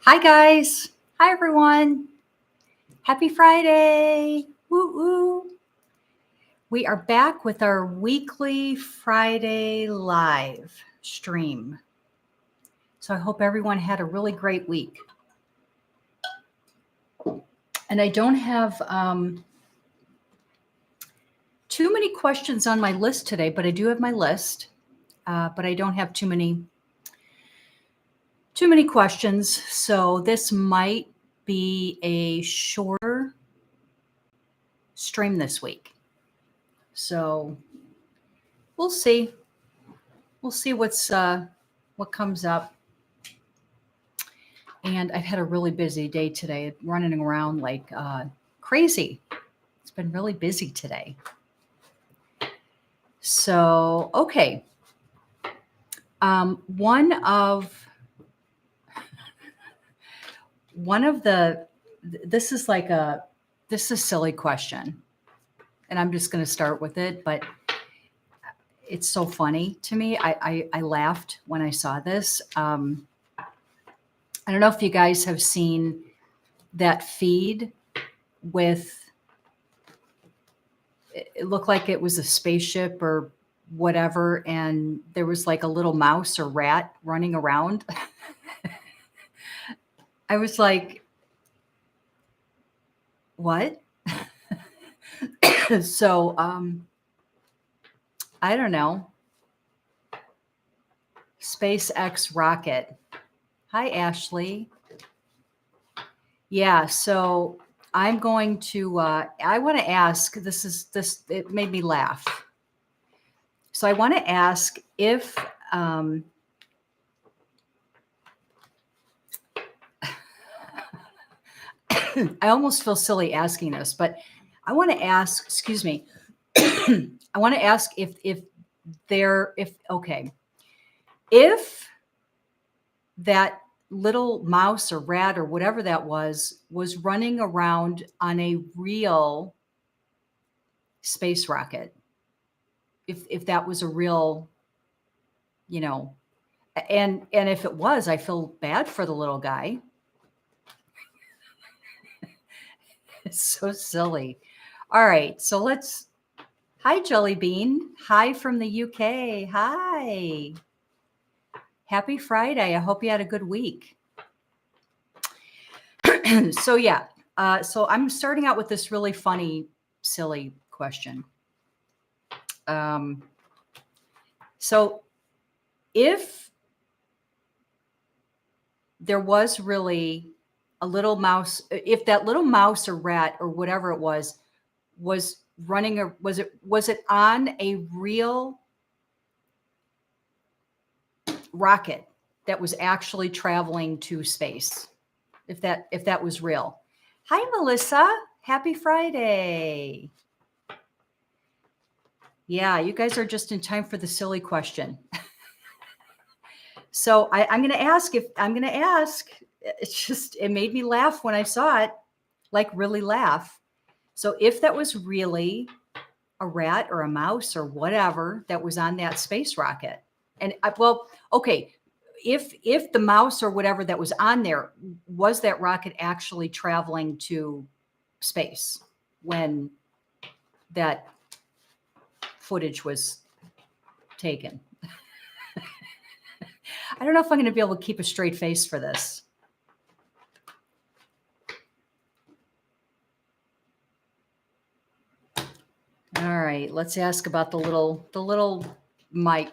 Hi, guys. Hi, everyone. Happy Friday. Woo woo. We are back with our weekly Friday live stream. So I hope everyone had a really great week. And I don't have too many questions on my list today, but I do have my list. But I don't have too many questions. So this might be a shorter stream this week. So we'll see. We'll see what comes up. And I've had a really busy day today, running around like crazy. It's been really busy today. So, okay. One of the, this is a silly question. And I'm just going to start with it, but it's so funny to me. I laughed when I saw this. I don't know if you guys have seen that feed with, it looked like it was a spaceship or whatever, and there was like a little mouse or rat running around. I was like, what? So, I don't know. SpaceX rocket. Hi, Ashley. Yeah, so I'm going to, I want to ask, it made me laugh. So I want to ask if, I almost feel silly asking this, but I want to ask, excuse me, I want to ask if that little mouse or rat or whatever that was running around on a real space rocket, if that was a real, and if it was, I feel bad for the little guy. It's so silly. All right, so hi, Jelly Bean. Hi from the UK. Hi. Happy Friday. I hope you had a good week. So yeah, so I'm starting out with this really funny, silly question. So if there was really a little mouse, if that little mouse or rat or whatever it was running, or was it on a real rocket that was actually traveling to space? If that was real. Hi, Melissa. Happy Friday. Yeah, you guys are just in time for the silly question. So I'm going to ask it made me laugh when I saw it, like really laugh. So if that was really a rat or a mouse or whatever that was on that space rocket, and if the mouse or whatever that was on there, was that rocket actually traveling to space when that footage was taken? I don't know if I'm going to be able to keep a straight face for this. All right, let's ask about the little mite.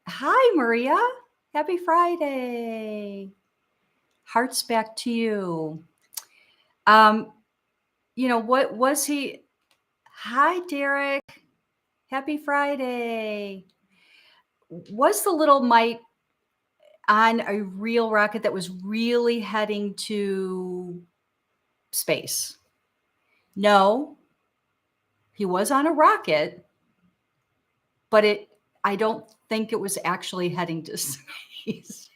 Hi, Maria. Happy Friday. Hearts back to you. What was he? Hi, Derek. Happy Friday. Was the little mite on a real rocket that was really heading to space? No, He was on a rocket, but I don't think it was actually heading to space.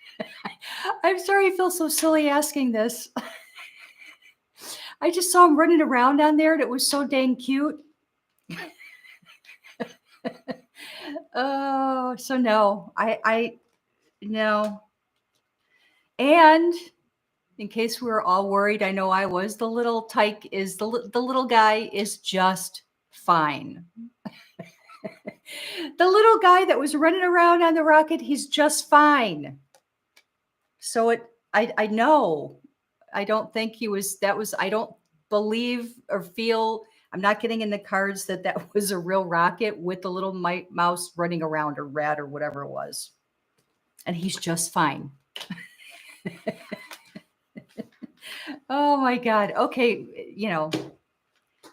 I'm sorry, I feel so silly asking this. I just saw him running around on there and it was so dang cute. Oh, so no, I no. And in case we were all worried, I know I was, the little tyke is the little guy is just fine. The little guy that was running around on the rocket, he's just fine. So I know, I don't think he was, I don't believe or feel, I'm not getting in the cards that was a real rocket with the little mouse running around, or rat or whatever it was. And he's just fine. Oh my God. Okay.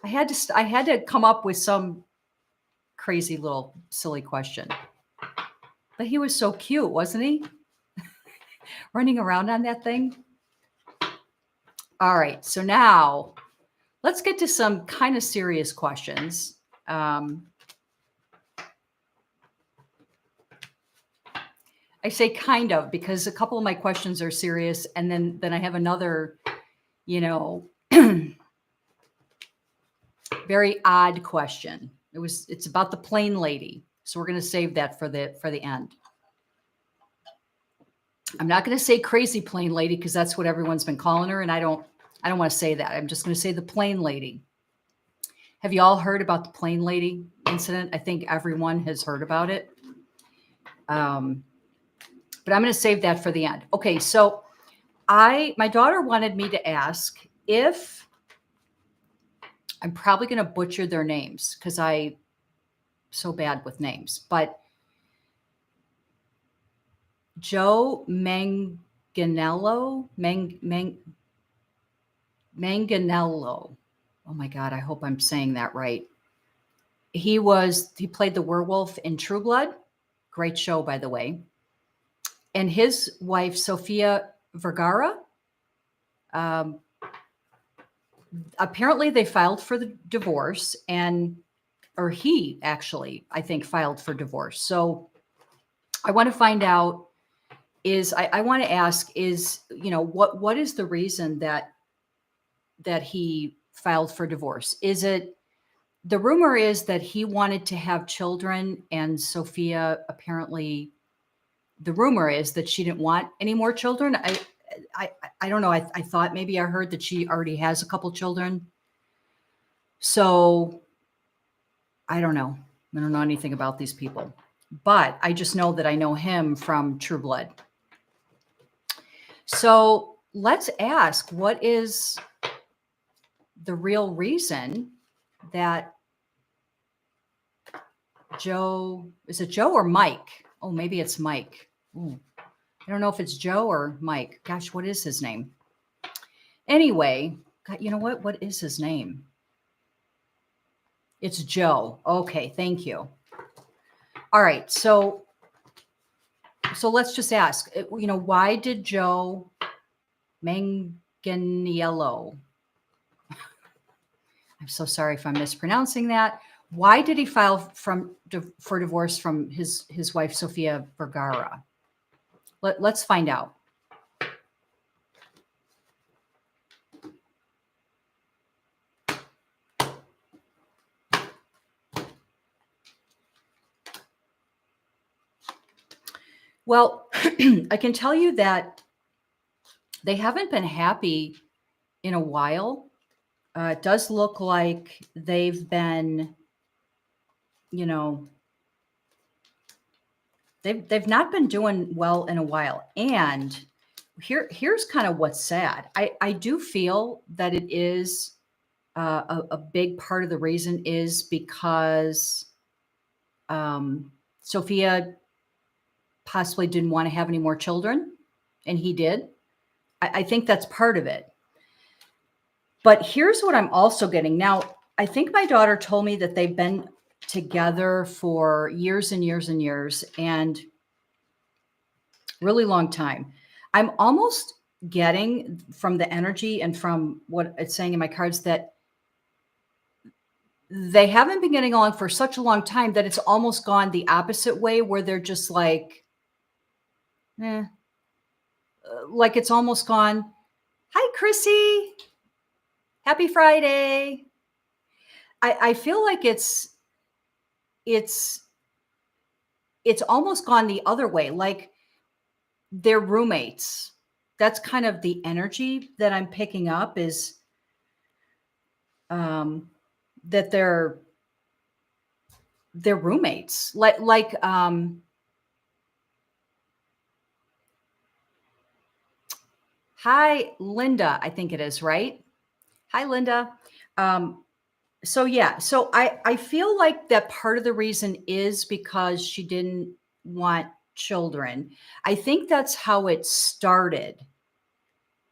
I had to come up with some crazy little silly question, but he was so cute, wasn't he? Running around on that thing. All right. So now let's get to some kind of serious questions. I say kind of because a couple of my questions are serious, and then I have another, very odd question. It's about the plane lady. So we're going to save that for the end. I'm not going to say crazy plane lady because that's what everyone's been calling her, and I don't want to say that. I'm just going to say the plane lady. Have you all heard about the plane lady incident? I think everyone has heard about it. But I'm going to save that for the end. Okay, so my daughter wanted me to ask if, I'm probably going to butcher their names because I'm so bad with names, but Joe Manganiello, Manganiello. Oh my God, I hope I'm saying that right. He played the werewolf in True Blood. Great show, by the way. And his wife, Sofia Vergara, apparently they filed for the divorce, or he actually, I think, filed for divorce. So I want to find out I want to ask what is the reason that he filed for divorce? Is it, the rumor is that he wanted to have children, and Sofia, apparently the rumor is that she didn't want any more children. I don't know. I thought maybe I heard that she already has a couple children. So I don't know. I don't know anything about these people, but I just know that I know him from True Blood. So let's ask, what is the real reason that Joe, is it Joe or Mike? Oh, maybe it's Mike. Ooh, I don't know if it's Joe or Mike. Gosh, what is his name? Anyway, God, you know what? What is his name? It's Joe. Okay, thank you. All right, so let's just ask, why did Joe Manganiello, I'm so sorry if I'm mispronouncing that, why did he file for divorce from his wife, Sofia Vergara? Let's find out. Well, I can tell you that they haven't been happy in a while. It does look like they've been, they've not been doing well in a while. And here's kind of what's sad. I do feel that it is a big part of the reason is because Sofia possibly didn't want to have any more children, and he did. I think that's part of it. But here's what I'm also getting. Now, I think my daughter told me that they've been together for years and years and years, and really long time. I'm almost getting from the energy and from what it's saying in my cards that they haven't been getting along for such a long time that it's almost gone the opposite way, where they're just like, eh, like it's almost gone. Hi, Chrissy. Happy Friday. I feel like it's almost gone the other way. Like they're roommates. That's kind of the energy that I'm picking up, is that they're roommates. Hi, Linda, I think it is, right? Hi, Linda. So yeah, so I feel like that part of the reason is because she didn't want children. I think that's how it started.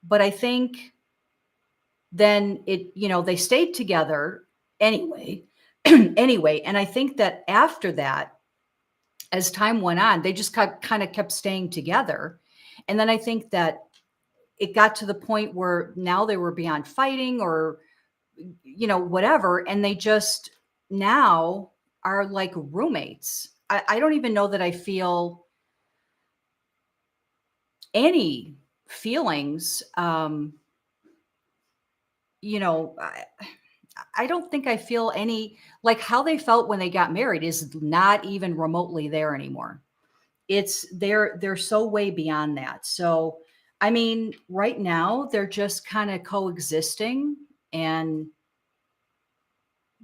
But I think then they stayed together anyway. Anyway, and I think that after that, as time went on, they just kind of kept staying together. And then I think that it got to the point where now they were beyond fighting, or whatever, and they just now are like roommates. I don't even know that I feel any feelings. I don't think I feel any, like how they felt when they got married is not even remotely there anymore. They're so way beyond that. So I mean, right now they're just kind of coexisting, and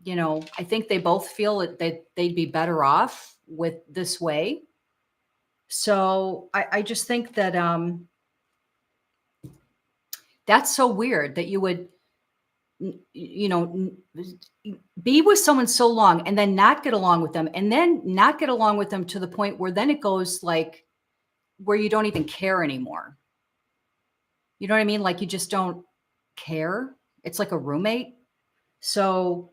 I think they both feel that they'd be better off with this way. So I just think that that's so weird that you would be with someone so long and then not get along with them, and then not get along with them to the point where then it goes like where you don't even care anymore. You know what I mean? Like you just don't care. It's like a roommate. So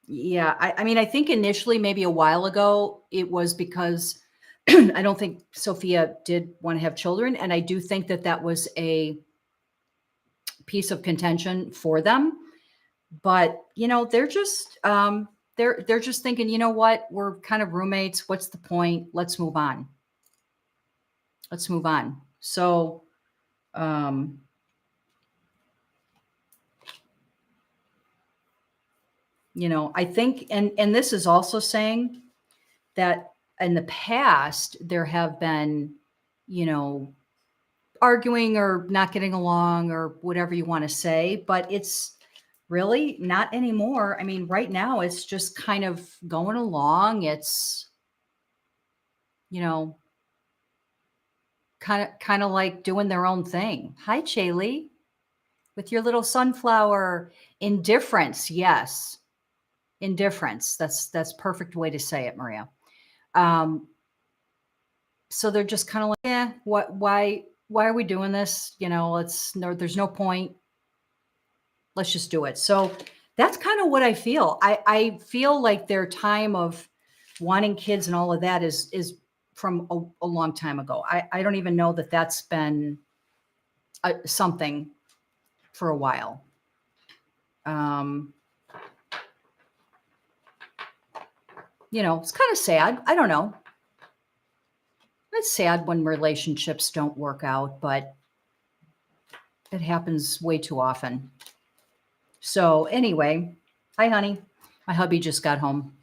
yeah, I mean, I think initially, maybe a while ago, it was because I don't think Sofia did want to have children. And I do think that that was a piece of contention for them. But, they're just, they're just thinking, you know what, we're kind of roommates. What's the point? Let's move on. Let's move on. So, I think, and this is also saying that in the past, there have been, arguing or not getting along or whatever you want to say, but it's really not anymore. I mean, right now it's just kind of going along. It's, kind of like doing their own thing. Hi, Chaylee, with your little sunflower. Indifference. Yes. Indifference. That's perfect way to say it, Maria. So they're just kind of like, yeah, why are we doing this? There's no point. Let's just do it. So that's kind of what I feel. I feel like their time of wanting kids and all of that is from a long time ago. I don't even know that that's been something for a while. It's kind of sad. I don't know. It's sad when relationships don't work out, but it happens way too often. So anyway, hi, honey. My hubby just got home.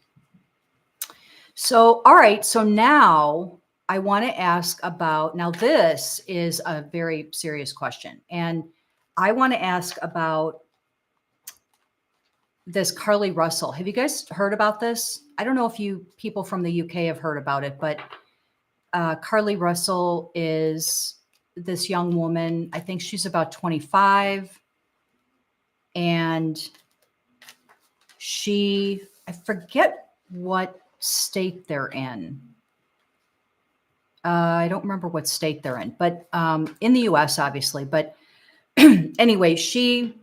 So, all right. So now I want to ask about, now this is a very serious question. And I want to ask about this Carlee Russell. Have you guys heard about this? I don't know if you people from the UK have heard about it, but Carlee Russell is this young woman. I think she's about 25. And I forget what state they're in. I don't remember what state they're in, but in the US, obviously. But anyway, it's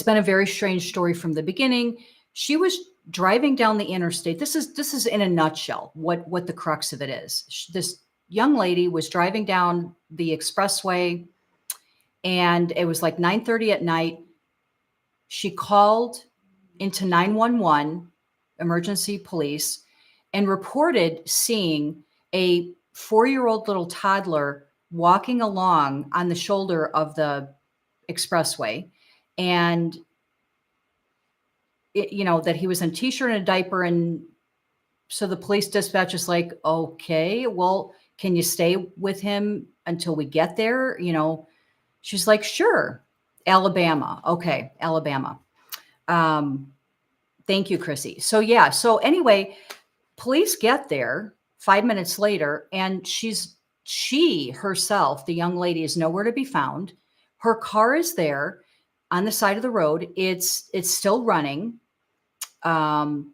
been a very strange story from the beginning. She was driving down the interstate. This is in a nutshell what the crux of it is. This young lady was driving down the expressway, and it was like 9:30 at night. she called into 911 emergency police and reported seeing a 4-year-old little toddler walking along on the shoulder of the expressway, and that he was in a t-shirt and a diaper. And so the police dispatch is like, okay, well, can you stay with him until we get there? She's like, sure. Alabama. Okay. Alabama. Thank you, Chrissy. So yeah. So anyway, police get there 5 minutes later, and she herself, the young lady, is nowhere to be found. Her car is there on the side of the road. It's still running. Her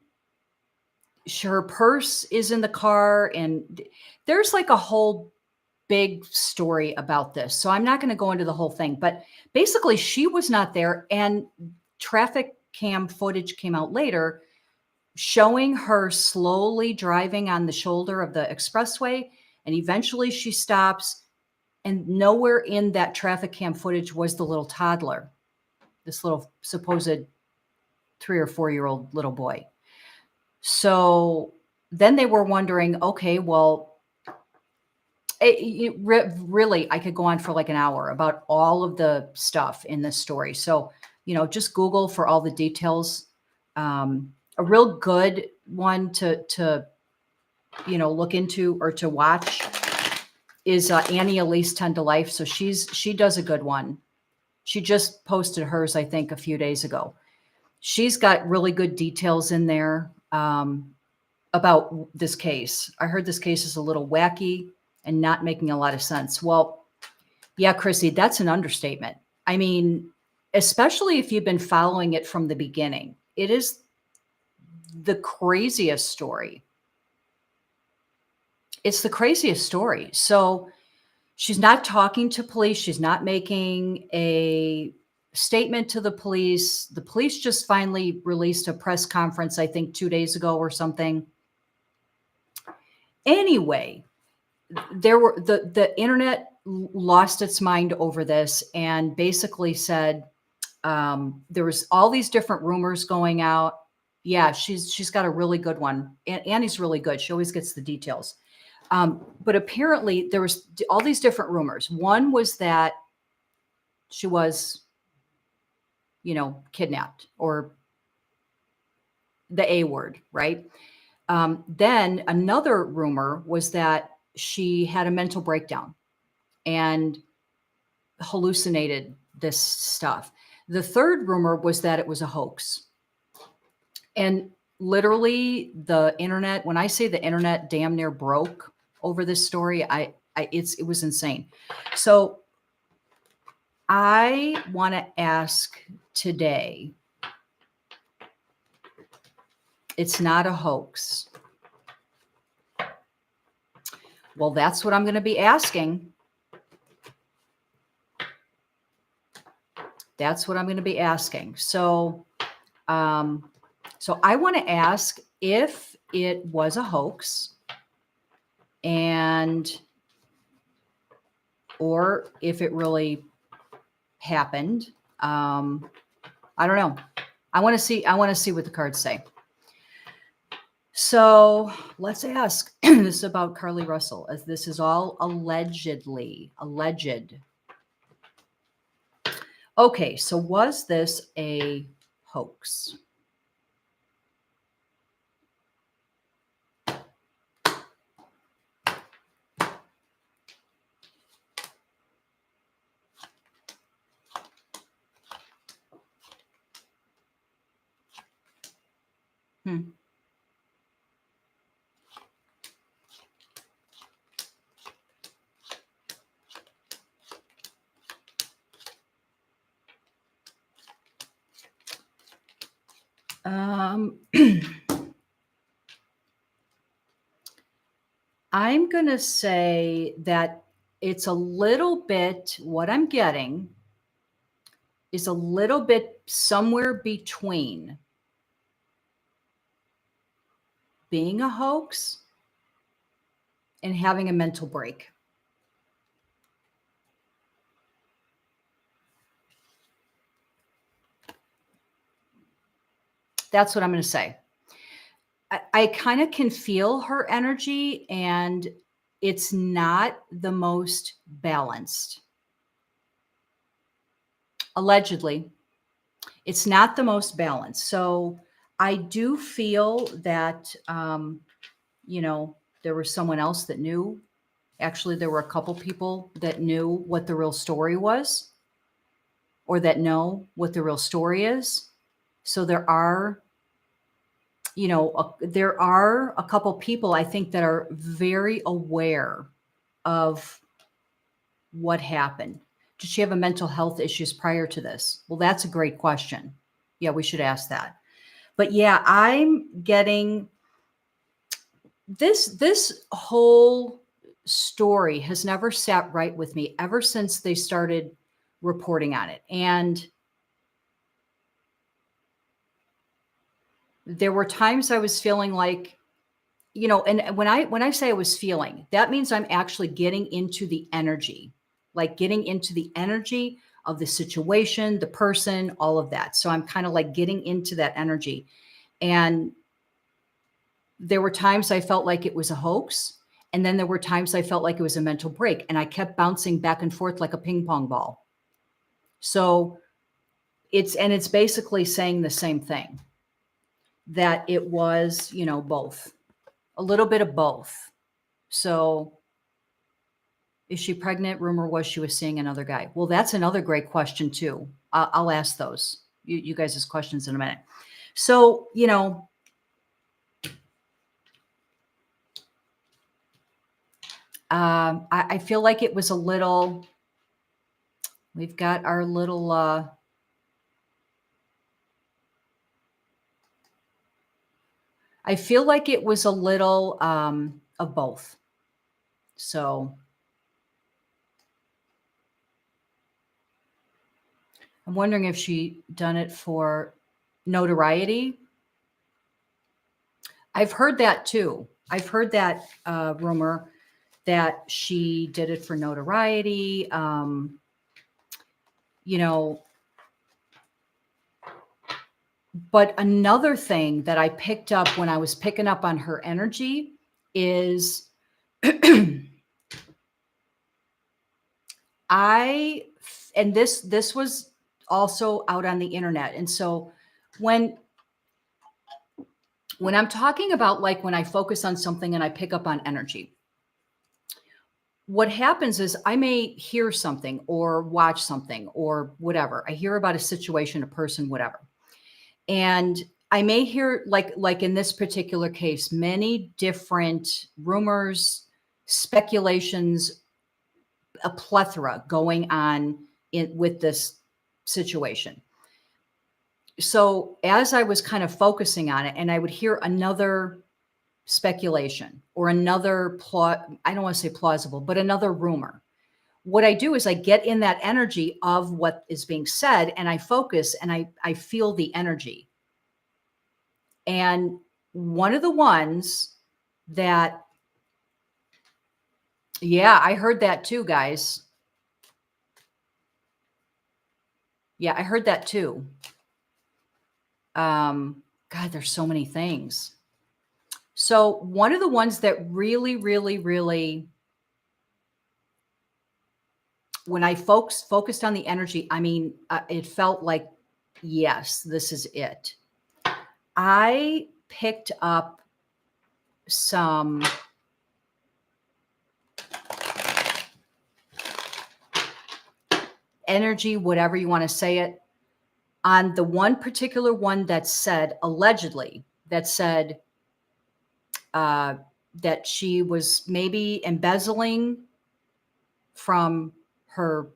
purse is in the car, and there's like a whole big story about this. So I'm not going to go into the whole thing, but basically she was not there, and traffic cam footage came out later showing her slowly driving on the shoulder of the expressway, and eventually she stops, and nowhere in that traffic cam footage was the little toddler, this little supposed 3 or 4-year-old little boy. So then they were wondering, okay, well, really, I could go on for like an hour about all of the stuff in this story. So, just Google for all the details. A real good one to look into or to watch is Annie Elise 10 to Life. So she does a good one. She just posted hers, I think, a few days ago. She's got really good details in there about this case. I heard this case is a little wacky and not making a lot of sense. Well, yeah, Chrissy, that's an understatement. I mean, especially if you've been following it from the beginning, it is the craziest story. It's the craziest story. So she's not talking to police. She's not making a statement to the police. The police just finally released a press conference, I think 2 days ago or something. Anyway, the internet lost its mind over this and basically said there was all these different rumors going out. Yeah, she's got a really good one. Annie's really good. She always gets the details. But apparently there was all these different rumors. One was that she was, kidnapped, or the A word, right? Then another rumor was that she had a mental breakdown and hallucinated this stuff. The third rumor was that it was a hoax. And literally the internet, when I say the internet damn near broke over this story, it was insane. So I want to ask today, it's not a hoax. Well, that's what I'm going to be asking. That's what I'm going to be asking. So, so I want to ask if it was a hoax, or if it really happened. I don't know. I want to see what the cards say. So let's ask. This is about Carlee Russell, as this is all alleged. Okay, so was this a hoax? I'm going to say that it's a little bit, what I'm getting is a little bit somewhere between being a hoax and having a mental break. That's what I'm going to say. I kind of can feel her energy, and it's not the most balanced. Allegedly, it's not the most balanced. So I do feel that, there was someone else that knew. Actually, there were a couple people that knew what the real story was, or that know what the real story is. So there are, there are a couple people, I think, that are very aware of what happened. Did she have a mental health issues prior to this? Well, that's a great question. Yeah, we should ask that. But yeah, I'm getting this whole story has never sat right with me ever since they started reporting on it. And there were times I was feeling like, and when I say I was feeling, that means I'm actually getting into the energy, like getting into the energy of the situation, the person, all of that. So I'm kind of like getting into that energy. And there were times I felt like it was a hoax. And then there were times I felt like it was a mental break. And I kept bouncing back and forth like a ping pong ball. So it's basically saying the same thing, that it was, both, a little bit of both. So is she pregnant? Rumor was she was seeing another guy. Well, that's another great question too. I'll ask those, you guys' questions in a minute. So, I feel like it was a little, we've got our little, I feel like it was a little of both. So I'm wondering if she done it for notoriety. I've heard that too. I've heard that rumor that she did it for notoriety. But another thing that I picked up when I was picking up on her energy is and this was also out on the internet. And so when I'm talking about, like, when I focus on something and I pick up on energy, what happens is I may hear something or watch something or whatever. I hear about a situation, a person, whatever. And I may hear, like in this particular case, many different rumors, speculations, a plethora going on with this situation. So as I was kind of focusing on it, and I would hear another speculation or another I don't want to say plausible, but another rumor. What I do is I get in that energy of what is being said, and I focus and I feel the energy. And one of the ones that, yeah, I heard that too, guys. Yeah, I heard that too. God, there's so many things. So one of the ones that really, really, really, when I focused on the energy, I mean, it felt like, yes, this is it. I picked up some energy, whatever you want to say it, on the one particular one that said, allegedly, that said that she was maybe embezzling from her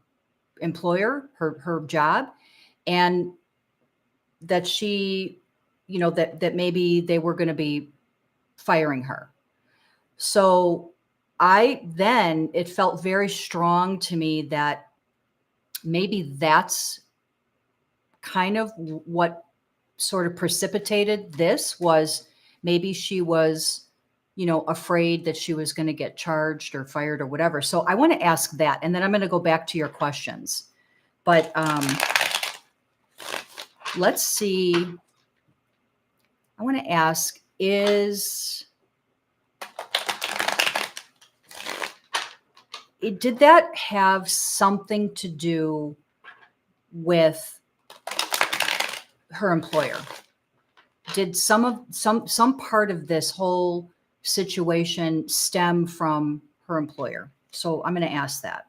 employer, her job, and that she, that maybe they were going to be firing her. So it felt very strong to me that maybe that's kind of what sort of precipitated this, was maybe she was, afraid that she was going to get charged or fired or whatever. So I want to ask that, and then I'm going to go back to your questions. But let's see. I want to ask, did that have something to do with her employer? Did some part of this whole situation stem from her employer? So I'm going to ask that.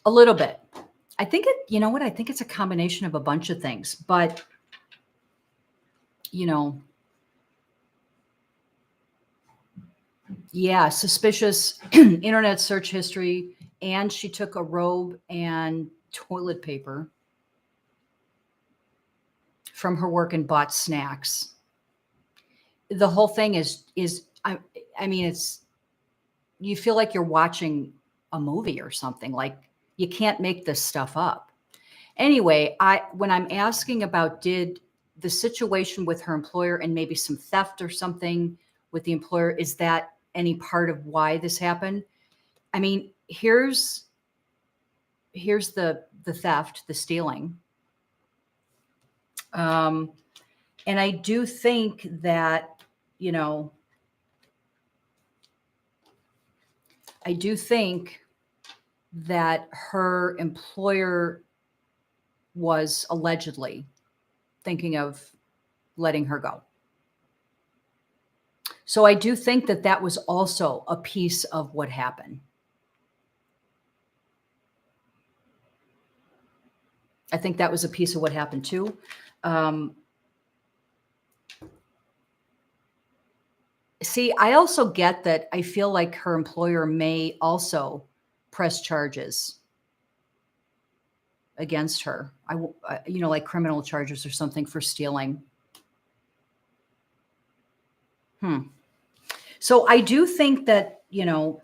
A little bit. I think you know what? I think it's a combination of a bunch of things, but yeah, suspicious internet search history. And she took a robe and toilet paper from her work and bought snacks. The whole thing is I mean, it's, you feel like you're watching a movie or something. Like, you can't make this stuff up. Anyway, when I'm asking about, did the situation with her employer and maybe some theft or something with the employer, is that any part of why this happened? I mean, here's the theft, the stealing. And I do think that, I do think that her employer was allegedly thinking of letting her go. So I do think that that was also a piece of what happened. I think that was a piece of what happened too. See, I also get that. I feel like her employer may also press charges against her. Like criminal charges or something for stealing. So I do think that,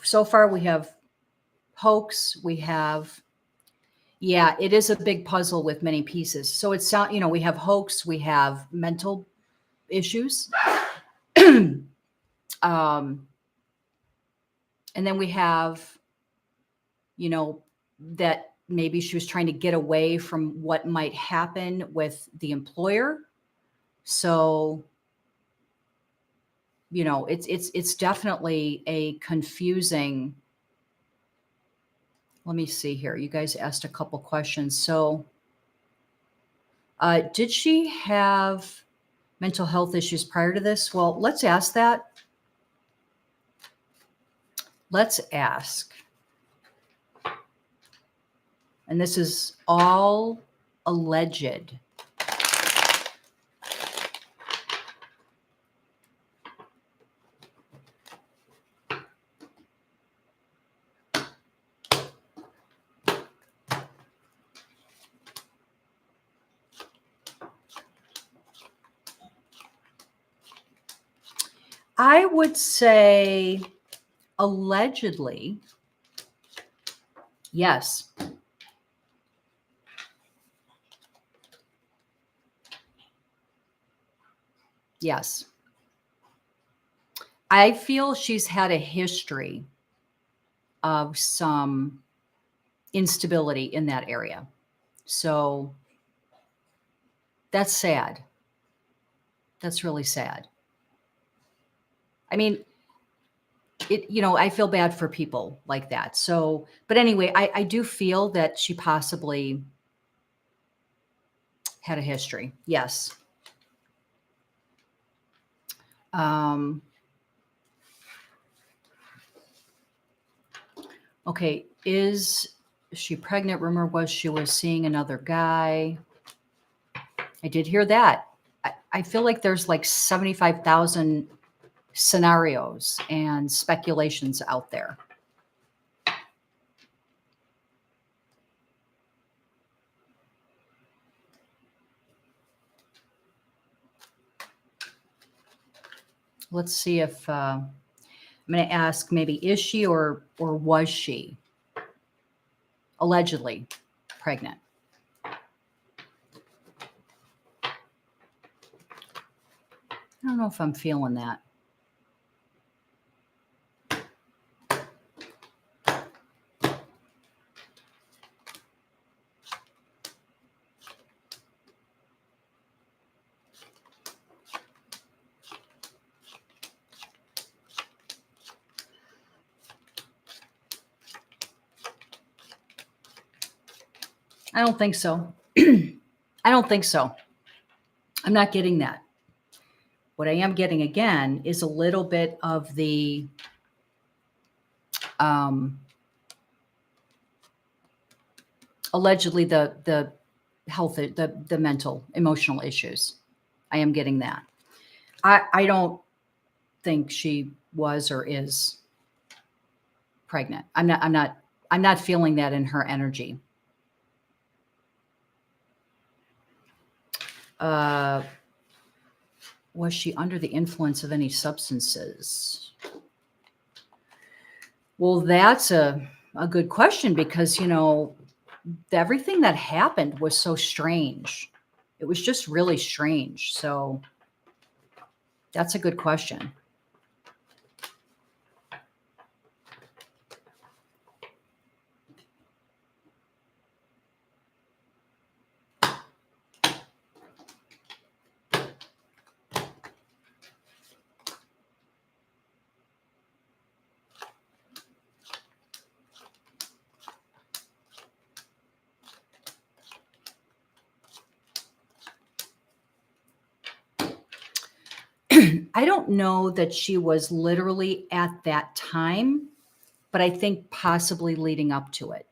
so far we have hoax, we have, it is a big puzzle with many pieces. So it's, we have hoax, we have mental issues. And then we have, that maybe she was trying to get away from what might happen with the employer. So, it's definitely a confusing. Let me see here. You guys asked a couple questions. So, did she have mental health issues prior to this? Well, let's ask that. Let's ask. And this is all alleged. I would say allegedly, yes. Yes. I feel she's had a history of some instability in that area. So that's sad. That's really sad. I mean, I feel bad for people like that. So, but anyway, I do feel that she possibly had a history. Yes. Okay. Is she pregnant? Rumor was she was seeing another guy. I did hear that. I feel like there's like 75,000 scenarios and speculations out there. Let's see if I'm going to ask, maybe, is she or was she allegedly pregnant? I don't know if I'm feeling that. I don't think so. I don't think so. I'm not getting that. What I am getting again is a little bit of the allegedly the health, the mental, emotional issues. I am getting that. I don't think she was or is pregnant. I'm not feeling that in her energy. Was she under the influence of any substances? Well, that's a good question, because, everything that happened was so strange. It was just really strange. So that's a good question. I don't know that she was literally at that time, but I think possibly leading up to it,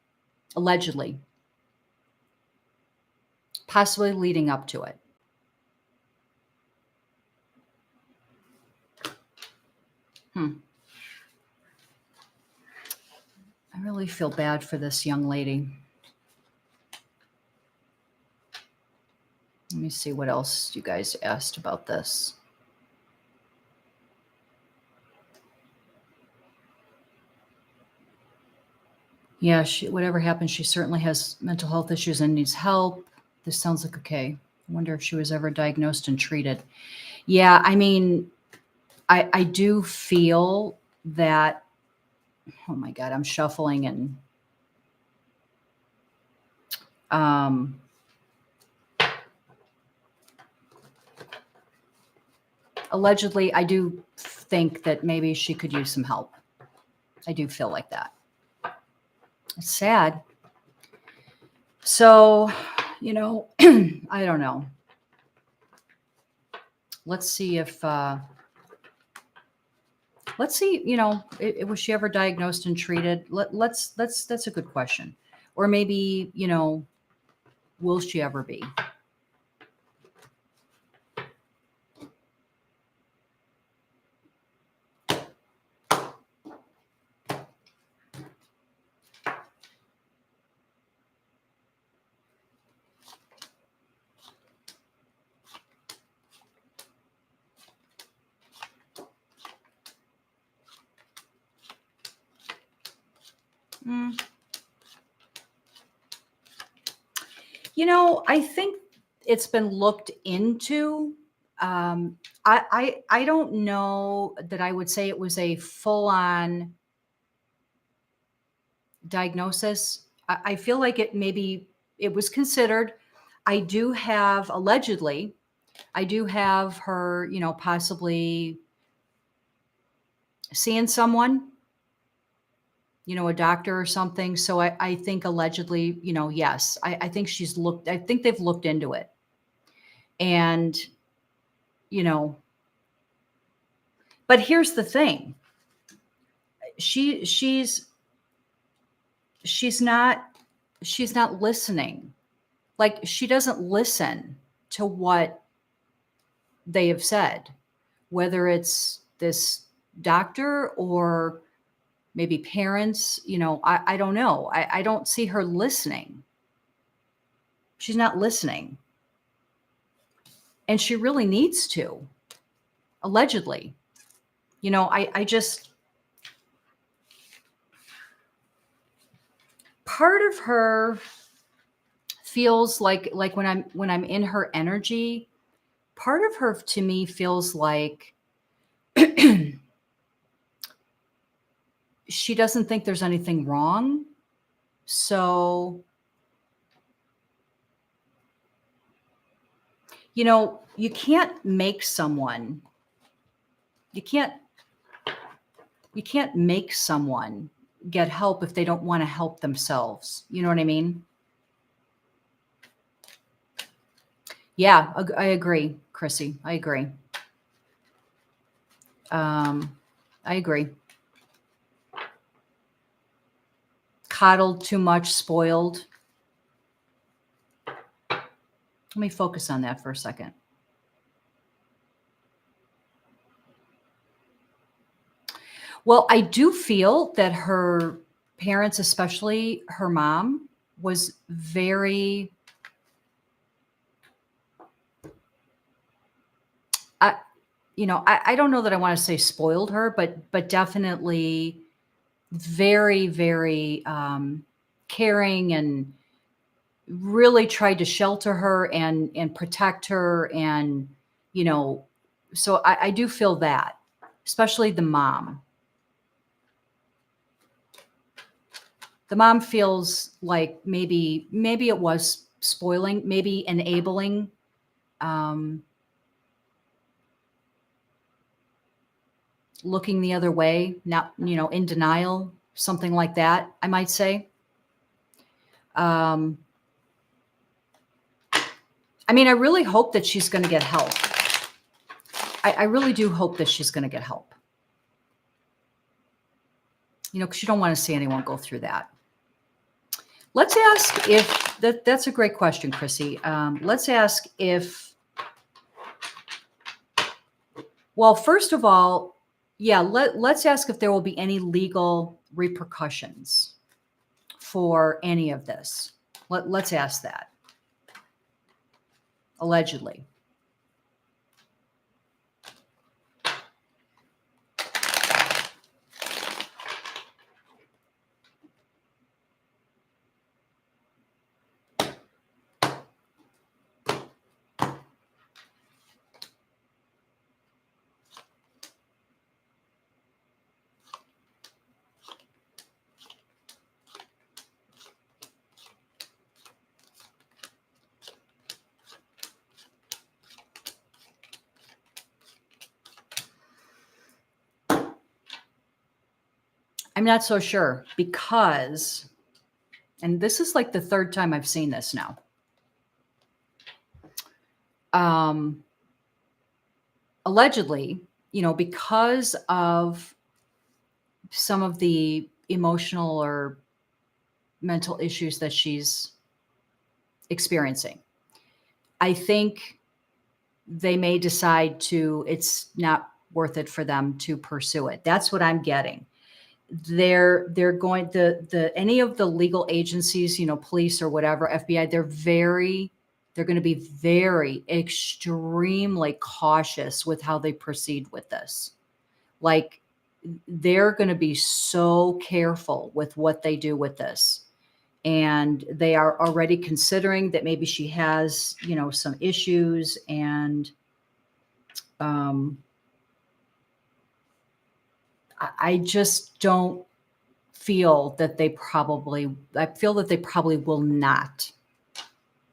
allegedly. Possibly leading up to it. I really feel bad for this young lady. Let me see what else you guys asked about this. Yeah, whatever happened, she certainly has mental health issues and needs help. This sounds like okay. I wonder if she was ever diagnosed and treated. Yeah, I mean, I do feel that, oh my God, I'm shuffling and allegedly, I do think that maybe she could use some help. I do feel like that. It's sad. So, I don't know. Let's see if, was she ever diagnosed and treated? That's a good question. Or maybe, will she ever be? I think it's been looked into. I don't know that I would say it was a full-on diagnosis. I feel like it was considered. I do have, allegedly, I do have her, possibly seeing someone, a doctor or something. So I think allegedly, yes, I think I think they've looked into it. And, but here's the thing. She's not listening. Like, she doesn't listen to what they have said, whether it's this doctor or maybe parents, I don't know. I don't see her listening. She's not listening. And she really needs to, allegedly. part of her feels like when I'm in her energy, part of her to me feels like she doesn't think there's anything wrong. So, you can't make someone, you can't make someone get help if they don't want to help themselves. You know what I mean? Yeah, I agree, Chrissy. I agree. I agree. Coddled too much, spoiled. Let me focus on that for a second. Well, I do feel that her parents, especially her mom, was very, I don't know that I want to say spoiled her, but definitely very, very caring, and really tried to shelter her and protect her. And, so I do feel that, especially the mom. The mom feels like maybe it was spoiling, maybe enabling, looking the other way, not, in denial, something like that, I might say. I mean, I really hope that she's going to get help. I really do hope that she's going to get help. Because you don't want to see anyone go through that. Let's ask if that's a great question, Chrissy. Let's ask if, well, first of all, yeah, let's ask if there will be any legal repercussions for any of this. Let's ask that. Allegedly. I'm not so sure because, and this is like the third time I've seen this now. Allegedly, because of some of the emotional or mental issues that she's experiencing, I think they may decide it's not worth it for them to pursue it. That's what I'm getting. They're going, any of the legal agencies, police or whatever, FBI, they're going to be very extremely cautious with how they proceed with this. Like, they're going to be so careful with what they do with this. And they are already considering that maybe she has, some issues. And I just don't feel that I feel that they probably will not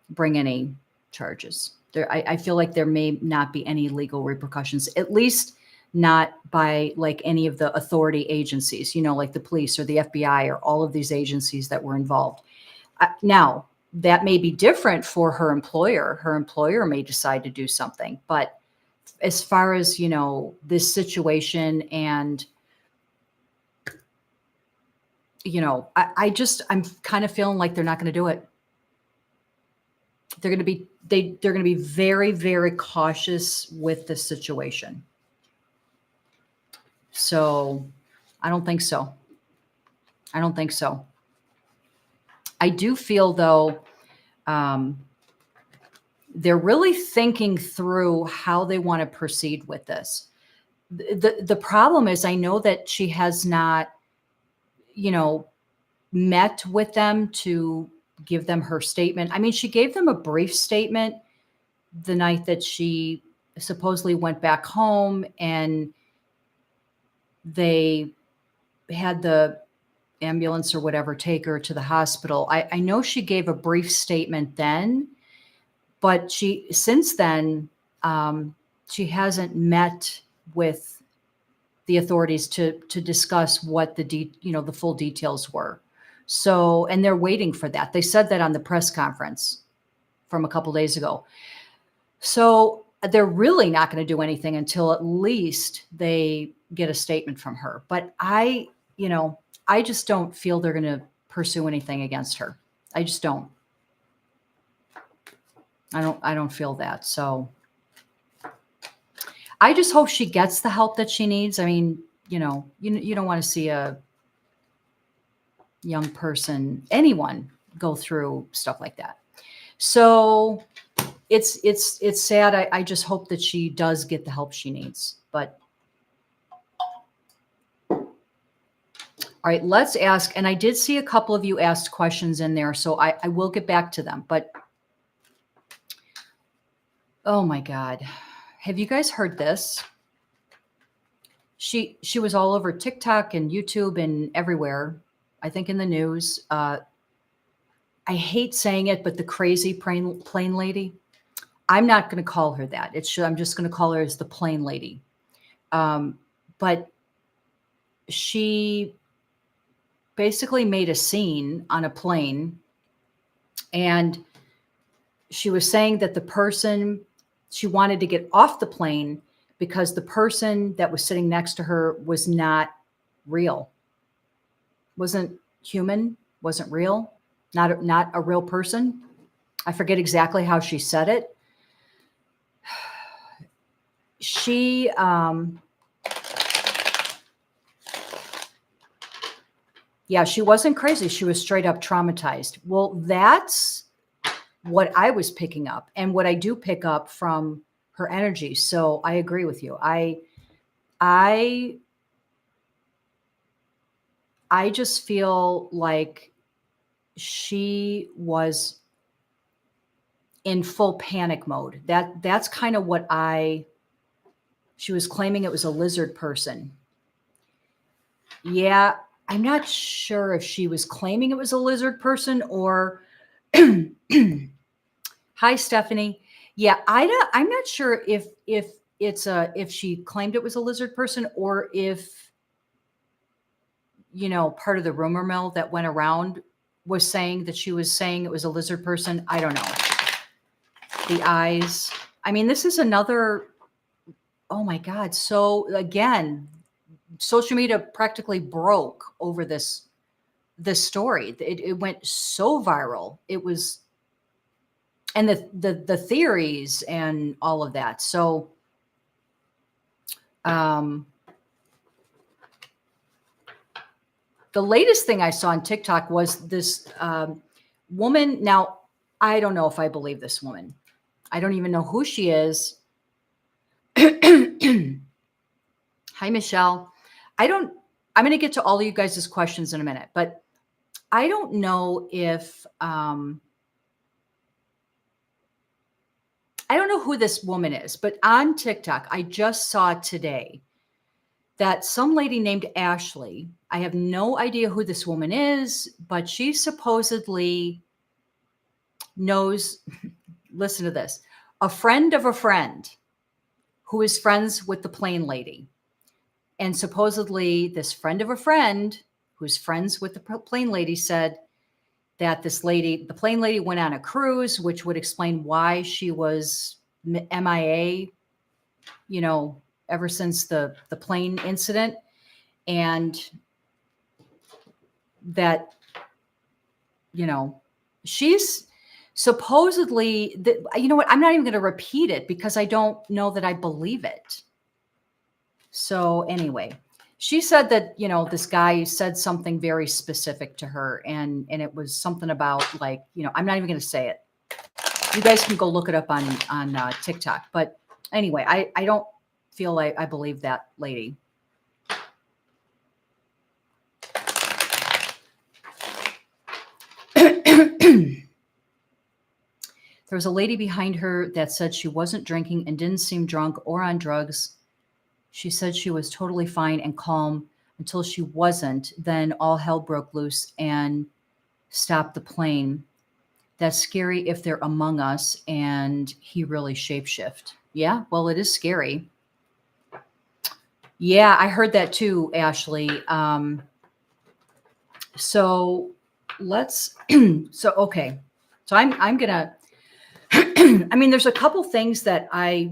bring any charges. I feel like there may not be any legal repercussions, at least not by like any of the authority agencies, like the police or the FBI or all of these agencies that were involved. Now, that may be different for her employer. Her employer may decide to do something. But as far as, this situation and, I'm kind of feeling like they're not going to do it. They're going to be very, very cautious with the situation. So I don't think so. I don't think so. I do feel, though, they're really thinking through how they want to proceed with this. The problem is, I know that she has not, met with them to give them her statement. I mean, she gave them a brief statement the night that she supposedly went back home, and they had the ambulance or whatever take her to the hospital. I know she gave a brief statement then, but since then, she hasn't met with the authorities to discuss what the full details were. So, and they're waiting for that. They said that on the press conference from a couple days ago. So they're really not going to do anything until at least they get a statement from her. But I just don't feel they're going to pursue anything against her. I just don't. I don't feel that. So I just hope she gets the help that she needs. I mean, you don't want to see a young person, anyone, go through stuff like that. So it's sad. I just hope that she does get the help she needs. But all right, let's ask. And I did see a couple of you asked questions in there, so I will get back to them. But oh my God, have you guys heard this? She was all over TikTok and YouTube and everywhere. I think in the news. I hate saying it, but the crazy plane lady. I'm not going to call her that. I'm just going to call her as the plane lady. But she basically made a scene on a plane, and she was saying that the person, she wanted to get off the plane because the person that was sitting next to her was not real, wasn't human, wasn't real, not a real person. I forget exactly how she said it. She she wasn't crazy. She was straight up traumatized. Well, that's what I was picking up, and what I do pick up from her energy. So I agree with you. I just feel like she was in full panic mode. That's kind of what she was claiming it was a lizard person. Yeah, I'm not sure if she was claiming it was a lizard person or Hi, Stephanie. Yeah, I'm not sure if if she claimed it was a lizard person, or if part of the rumor mill that went around was saying that she was saying it was a lizard person. I don't know. The eyes. I mean, this is another. Oh my God. So again, social media practically broke over this story. It went so viral. It was, and the theories and all of that. So, the latest thing I saw on TikTok was this woman. Now, I don't know if I believe this woman. I don't even know who she is. Hi, Michelle. I'm going to get to all of you guys' questions in a minute, but I don't know if, I don't know who this woman is, but on TikTok, I just saw today that some lady named Ashley, I have no idea who this woman is, but she supposedly knows, listen to this, a friend of a friend who is friends with the plane lady. And supposedly this friend of a friend who's friends with the plane lady said that the plane lady went on a cruise, which would explain why she was MIA, ever since the plane incident. And that, she's supposedly, you know what, I'm not even going to repeat it because I don't know that I believe it. So anyway, she said that, this guy said something very specific to her, and it was something about like, I'm not even going to say it. You guys can go look it up on TikTok. But anyway, I don't feel like I believe that lady. There was a lady behind her that said she wasn't drinking and didn't seem drunk or on drugs. She said she was totally fine and calm until she wasn't. Then all hell broke loose and stopped the plane. That's scary if they're among us and he really shapeshift. Yeah, well, it is scary. Yeah, I heard that too, Ashley. So let's, okay. So I'm gonna, I mean, there's a couple things that I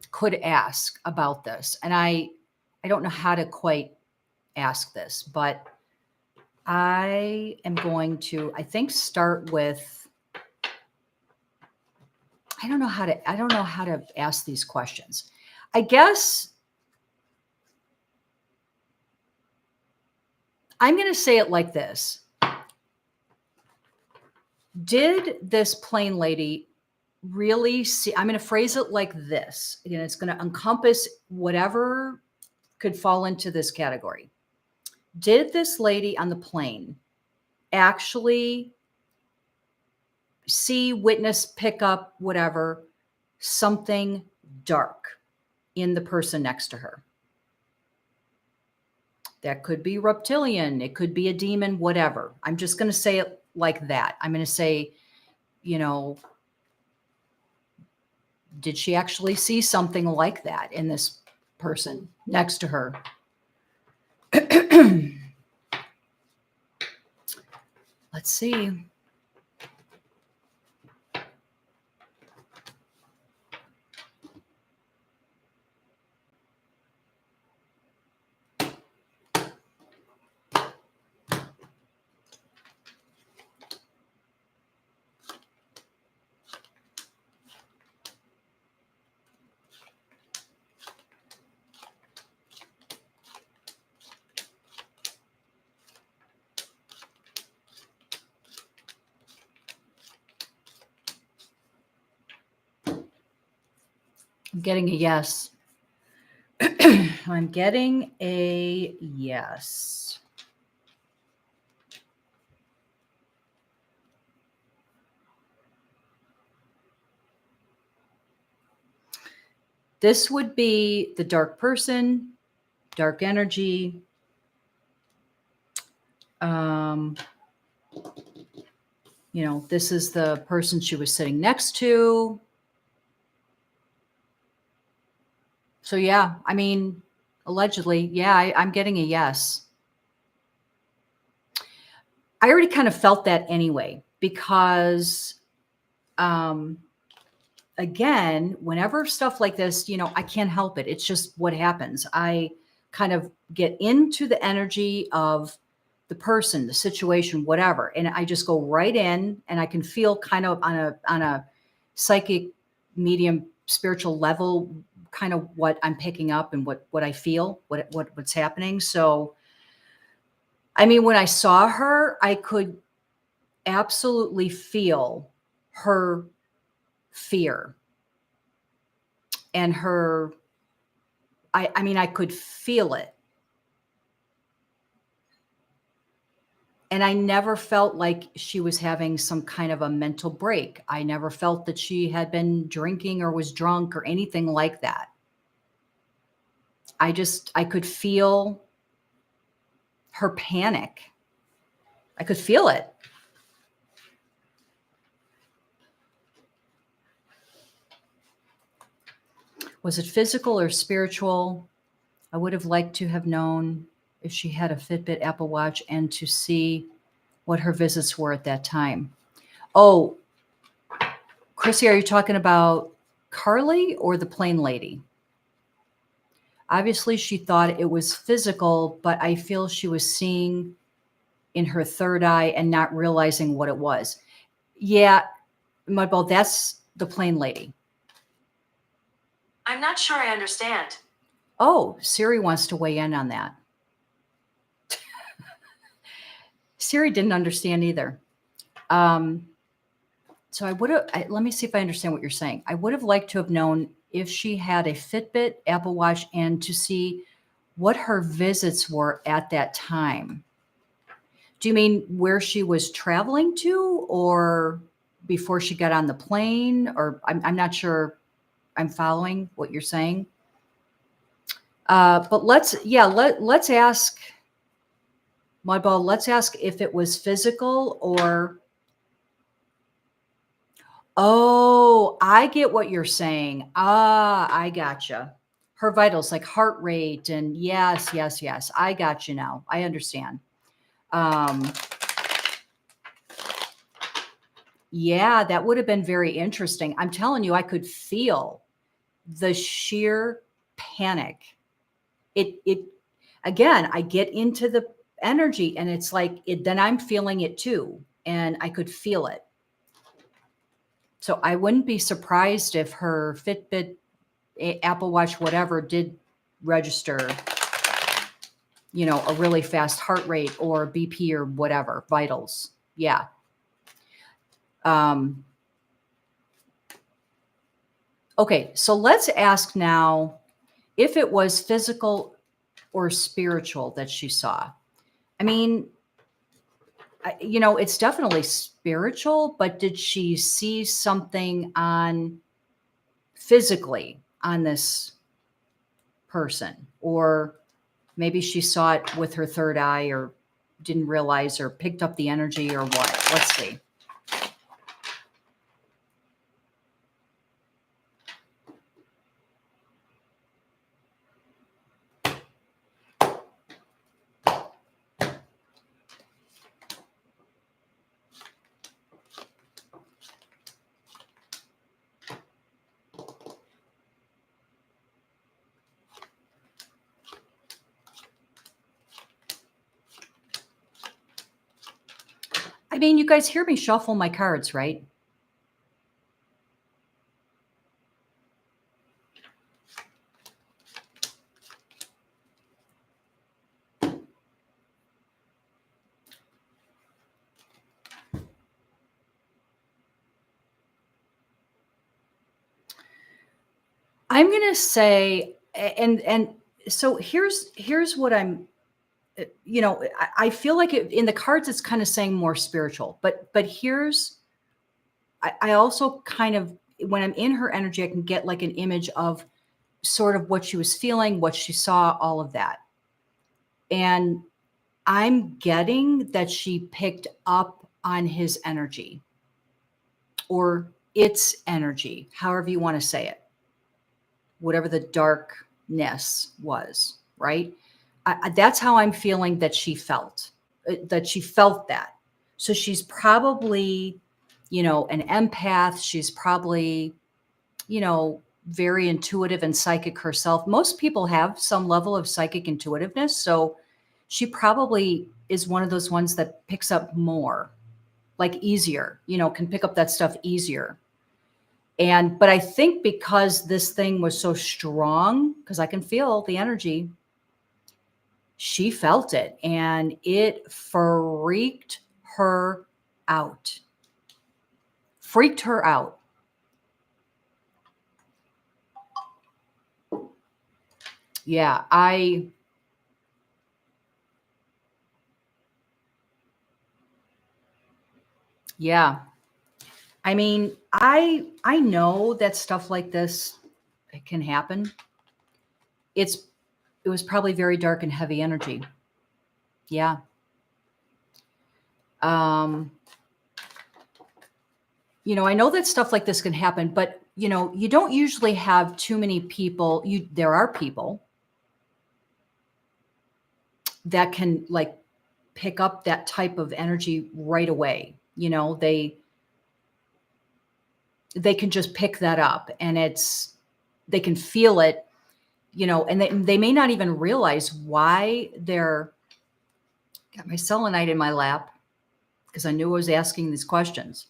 could ask about this, and I don't know how to quite ask this, but I am going to, I think, start with, I don't know how to ask these questions. I guess I'm going to say it like this. Did this plane lady really see, I'm going to phrase it like this. Again, it's going to encompass whatever could fall into this category. Did this lady on the plane actually see, witness, pick up, whatever, something dark in the person next to her? That could be reptilian. It could be a demon, whatever. I'm just going to say it like that. I'm going to say, you know, did she actually see something like that in this person next to her? Let's see. I'm getting a yes. I'm getting a yes. This would be the dark person, dark energy. You know, this is the person she was sitting next to. So yeah, I mean, allegedly, yeah, I'm getting a yes. I already kind of felt that anyway, because again, whenever stuff like this, you know, I can't help it. It's just what happens. I kind of get into the energy of the person, the situation, whatever, and I just go right in, and I can feel kind of on a psychic, medium, spiritual level, kind of what I'm picking up and what I feel, what's happening. So, I mean, when I saw her, I could absolutely feel her fear and her, I mean, I could feel it. And I never felt like she was having some kind of a mental break. I never felt that she had been drinking or was drunk or anything like that. I could feel her panic. I could feel it. Was it physical or spiritual? I would have liked to have known if she had a Fitbit, Apple Watch, and to see what her visits were at that time. Oh, Chrissy, are you talking about Carlee or the plane lady? Obviously, she thought it was physical, but I feel she was seeing in her third eye and not realizing what it was. Yeah, Mudball, that's the plane lady. I'm not sure I understand. Oh, Siri wants to weigh in on that. Siri didn't understand either. So I would have, let me see if I understand what you're saying. I would have liked to have known if she had a Fitbit, Apple Watch, and to see what her visits were at that time. Do you mean where she was traveling to, or before she got on the plane, or I'm not sure I'm following what you're saying. But let's ask Mudball, let's ask if it was physical or, oh, I get what you're saying. I gotcha. Her vitals, like heart rate, and yes. I got you now. I understand. Yeah, that would have been very interesting. I'm telling you, I could feel the sheer panic. It again, I get into the energy and it's like then I'm feeling it too, and I could feel it. So I wouldn't be surprised if her Fitbit, Apple Watch, whatever, did register, a really fast heart rate or BP or whatever, vitals. Yeah. Okay, so let's ask now if it was physical or spiritual that she saw. I mean, it's definitely spiritual, but did she see something physically on this person? Or maybe she saw it with her third eye, or didn't realize, or picked up the energy, or what? Let's see. I mean, you guys hear me shuffle my cards, right? I'm going to say, and so here's what I'm, I feel like in the cards, it's kind of saying more spiritual, but here's, I also kind of, when I'm in her energy, I can get like an image of sort of what she was feeling, what she saw, all of that. And I'm getting that she picked up on his energy, or its energy, however you want to say it, whatever the darkness was, right? That's how I'm feeling that she felt, that. So she's probably, an empath. She's probably, very intuitive and psychic herself. Most people have some level of psychic intuitiveness. So she probably is one of those ones that picks up more, like easier, can pick up that stuff easier. But I think because this thing was so strong, because I can feel the energy, she felt it and it freaked her out. Freaked her out. Yeah, I mean, I know that stuff like this, it can happen. It was probably very dark and heavy energy. Yeah. I know that stuff like this can happen, but you don't usually have too many people. There are people that can like pick up that type of energy right away. They can just pick that up, and they can feel it, and they may not even realize why they're got my selenite in my lap, because I knew I was asking these questions.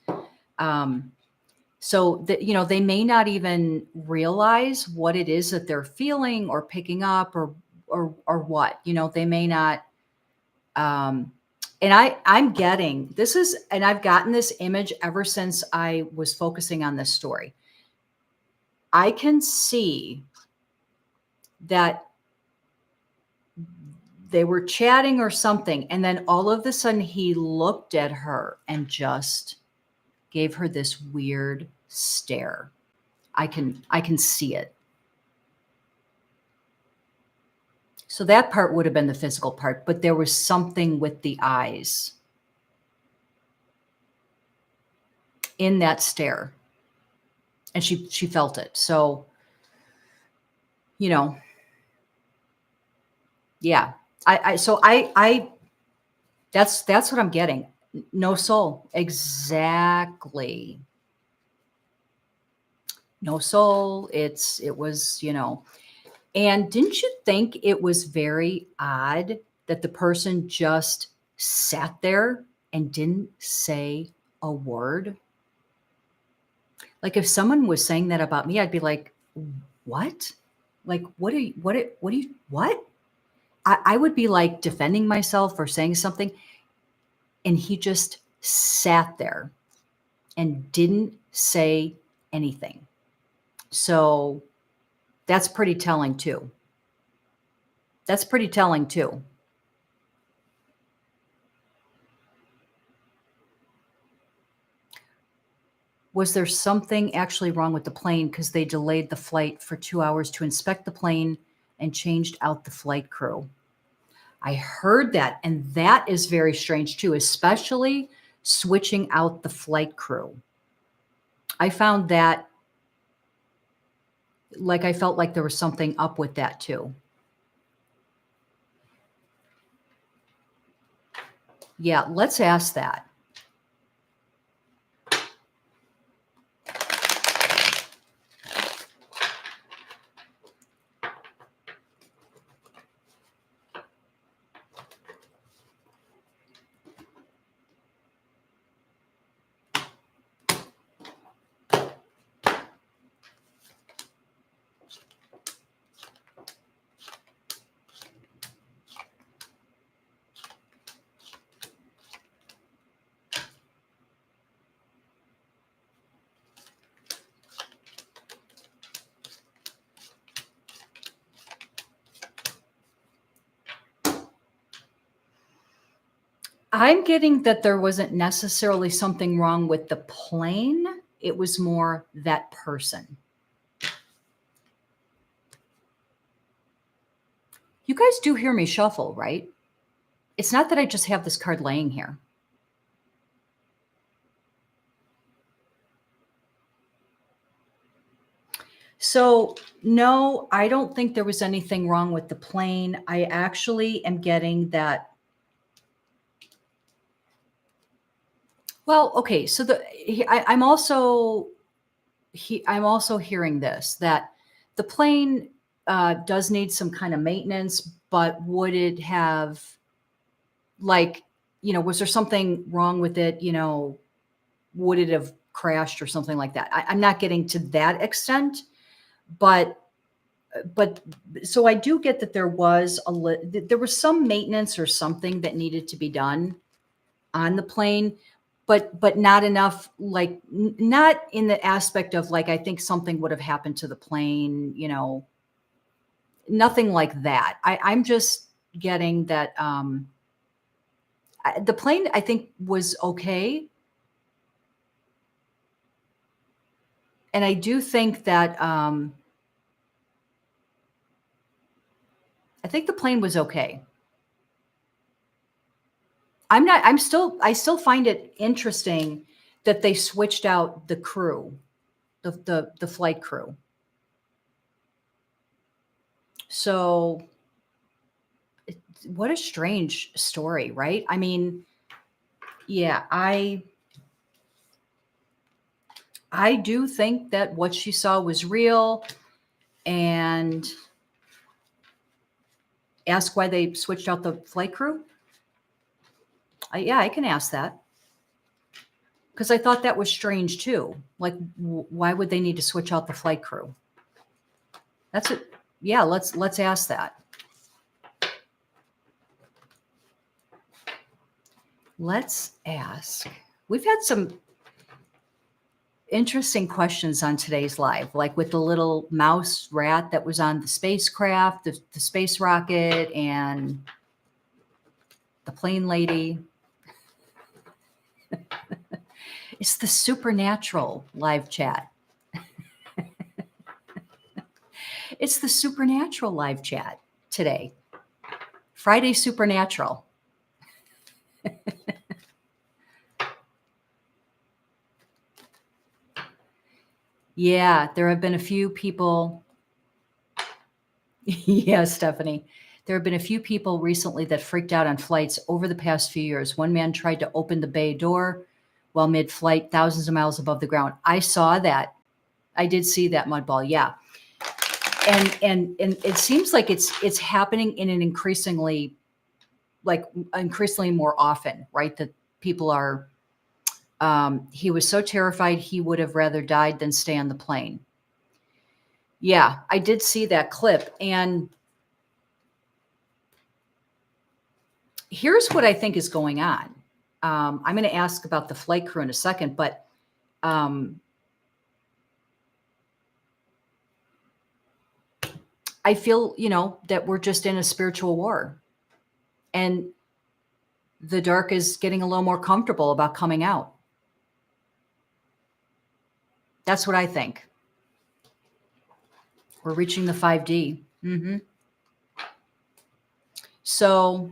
So that, they may not even realize what it is that they're feeling or picking up, or what, they may not. And I'm getting, this is, and I've gotten this image ever since I was focusing on this story. I can see that they were chatting or something, and then all of a sudden he looked at her and just gave her this weird stare. I can see it. So that part would have been the physical part, but there was something with the eyes in that stare. And she felt it. So, you know, yeah. That's what I'm getting. No soul. Exactly. No soul. It was, and didn't you think it was very odd that the person just sat there and didn't say a word? Like if someone was saying that about me, I'd be like, what? Like, what? I would be like defending myself or saying something. And he just sat there and didn't say anything. So that's pretty telling too. Was there something actually wrong with the plane because they delayed the flight for 2 hours to inspect the plane and changed out the flight crew? I heard that, and that is very strange too, especially switching out the flight crew. I found that, like, I felt like there was something up with that too. Yeah, let's ask that. I'm getting that there wasn't necessarily something wrong with the plane. It was more that person. You guys do hear me shuffle, right? It's not that I just have this card laying here. So, no, I don't think there was anything wrong with the plane. I actually am getting that. Well, okay. So I'm also hearing this, that the plane does need some kind of maintenance, but would it have, like, was there something wrong with it? Would it have crashed or something like that? I'm not getting to that extent, but so I do get that there was there was some maintenance or something that needed to be done on the plane, but not enough, like not in the aspect of like, I think something would have happened to the plane, nothing like that. I'm just getting that the plane, I think, was okay. And I do think that I think the plane was okay. I still find it interesting that they switched out the crew, the flight crew. So what a strange story, right? I mean, yeah, I do think that what she saw was real, and ask why they switched out the flight crew. Yeah, I can ask that, because I thought that was strange too. Like, why would they need to switch out the flight crew? That's it. Yeah, let's ask that. Let's ask. We've had some interesting questions on today's live, like with the little mouse rat that was on the spacecraft, the space rocket, and the plane lady. It's the supernatural live chat. It's the supernatural live chat today. Friday Supernatural. Yeah, there have been a few people. Yeah, Stephanie. There have been a few people recently that freaked out on flights over the past few years. One man tried to open the bay door while mid-flight, thousands of miles above the ground. I saw that. I did see that, Mudball. Yeah. And it seems like it's happening in an increasingly more often, right? That people are, he was so terrified he would have rather died than stay on the plane. Yeah, I did see that clip. And here's what I think is going on. I'm going to ask about the flight crew in a second, but I feel, that we're just in a spiritual war. And the dark is getting a little more comfortable about coming out. That's what I think. We're reaching the 5D. So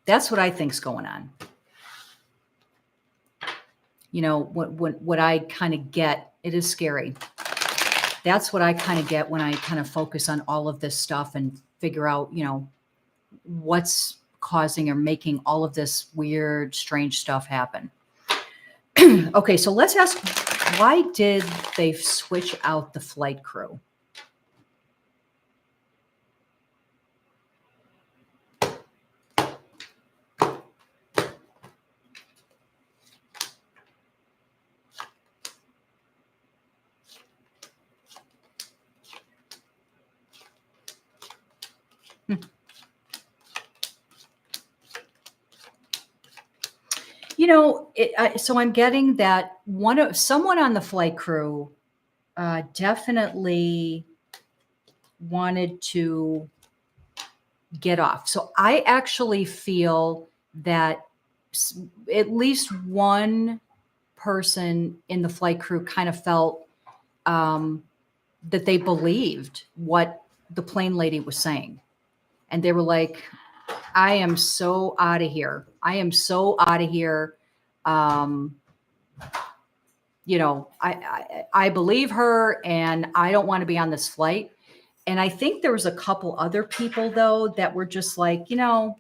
that's what I think's going on. What I kind of get, it is scary. That's what I kind of get when I kind of focus on all of this stuff and figure out, what's causing or making all of this weird, strange stuff happen. Okay, so let's ask, why did they switch out the flight crew? So I'm getting that someone on the flight crew definitely wanted to get off. So I actually feel that at least one person in the flight crew kind of felt that they believed what the plane lady was saying. And they were like, I am so out of here. I am so out of here. I believe her and I don't want to be on this flight. And I think there was a couple other people though that were just like, if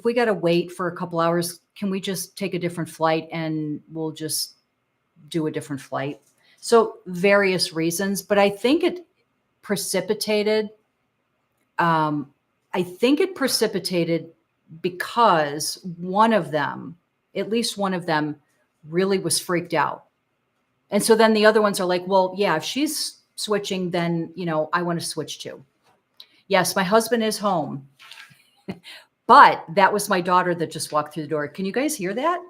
we got to wait for a couple hours, can we just take a different flight and we'll just do a different flight? So various reasons, but I think it precipitated, because at least one of them really was freaked out. And so then the other ones are like, well, yeah, if she's switching, then, I want to switch too. Yes, my husband is home, but that was my daughter that just walked through the door. Can you guys hear that?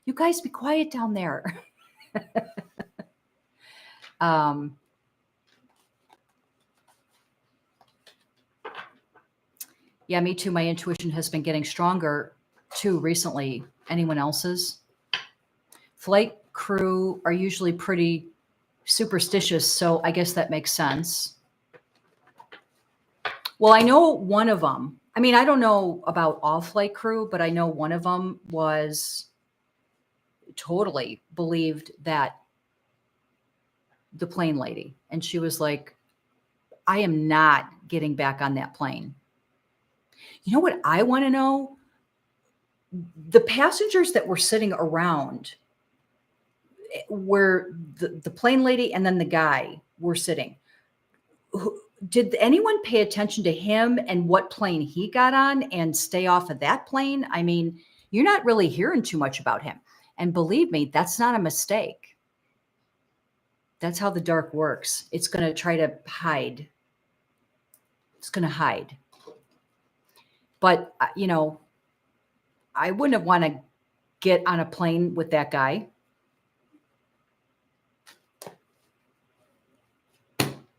You guys be quiet down there. Yeah, me too. My intuition has been getting stronger too recently. Anyone else's? Flight crew are usually pretty superstitious, so I guess that makes sense. Well, I know one of them. I don't know about all flight crew, but I know one of them was totally believed that the plane lady, and she was like, I am not getting back on that plane. You know what I want to know? The passengers that were sitting around where the plane lady and then the guy were sitting, did anyone pay attention to him and what plane he got on and stay off of that plane? You're not really hearing too much about him. And believe me, that's not a mistake. That's how the dark works. It's going to try to hide. It's going to hide. But, I wouldn't have want to get on a plane with that guy.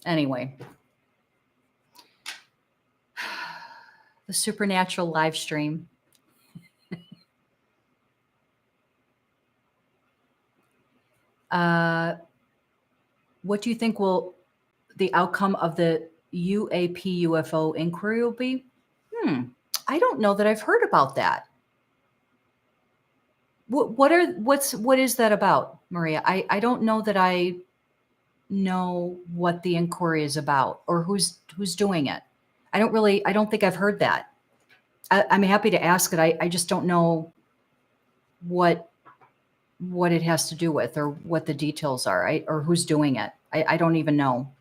Anyway. The supernatural live stream. What do you think the outcome of the UAP UFO inquiry will be? I don't know that I've heard about that. What is that about, Maria? I don't know that I know what the inquiry is about or who's doing it. I don't think I've heard that. I'm happy to ask it. I just don't know what it has to do with or what the details are, or who's doing it. I don't even know.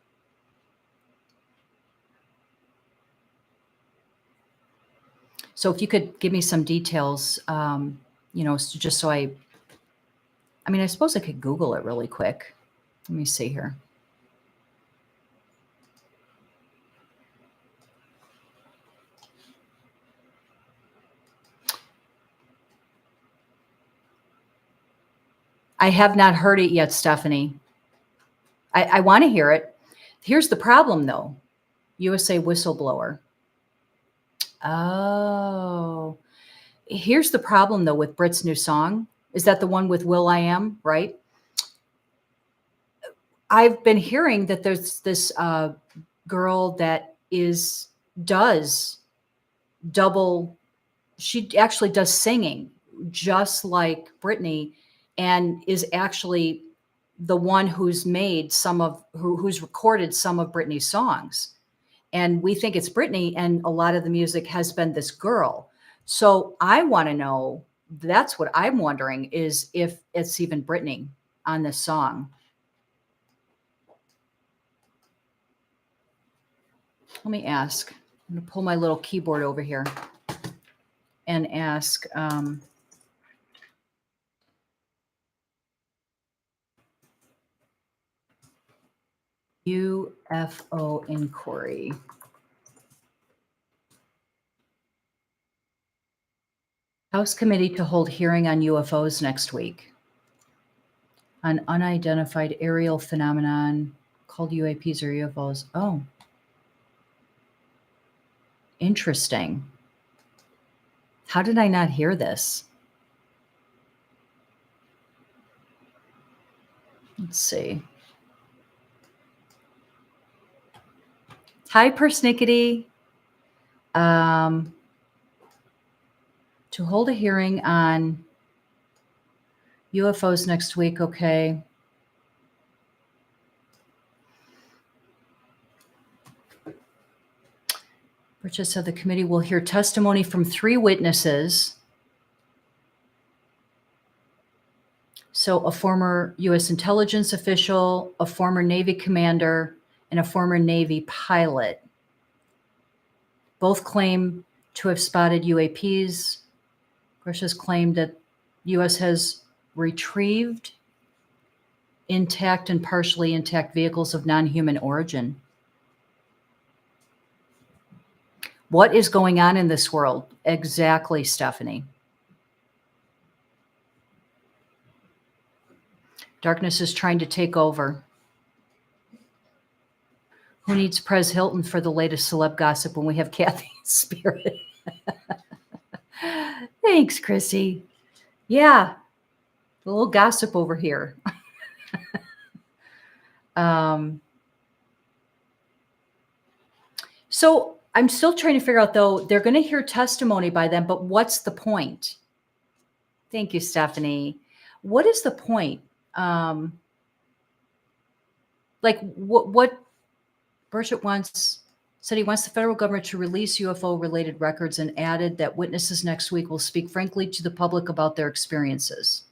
So if you could give me some details, just so I suppose I could Google it really quick. Let me see here. I have not heard it yet, Stephanie. I want to hear it. Here's the problem, though. USA whistleblower. Oh. Here's the problem, though, with Brit's new song. Is that the one with will.i.am, right? I've been hearing that there's this girl that does double. She actually does singing just like Britney, and is actually the one who's made who's recorded some of Britney's songs. And we think it's Britney, and a lot of the music has been this girl. So I want to know, that's what I'm wondering, is if it's even Britney on this song. Let me ask. I'm going to pull my little keyboard over here and ask. UFO inquiry. House committee to hold hearing on UFOs next week. On unidentified aerial phenomenon called UAPs or UFOs. Oh. Interesting. How did I not hear this? Let's see. Hi, Persnickety. To hold a hearing on UFOs next week, okay. Richard said the committee will hear testimony from 3 witnesses. So a former U.S. intelligence official, a former Navy commander, and a former Navy pilot. Both claim to have spotted UAPs. Russia's claimed that U.S. has retrieved intact and partially intact vehicles of non-human origin. What is going on in this world? Exactly, Stephanie. Darkness is trying to take over. Who needs Prez Hilton for the latest celeb gossip when we have Kathie Spirit? Thanks, Chrissy. Yeah, a little gossip over here. So I'm still trying to figure out, though, they're going to hear testimony by them, but what's the point? Thank you, Stephanie. What is the point? What Burchett said he wants the federal government to release UFO-related records, and added that witnesses next week will speak frankly to the public about their experiences.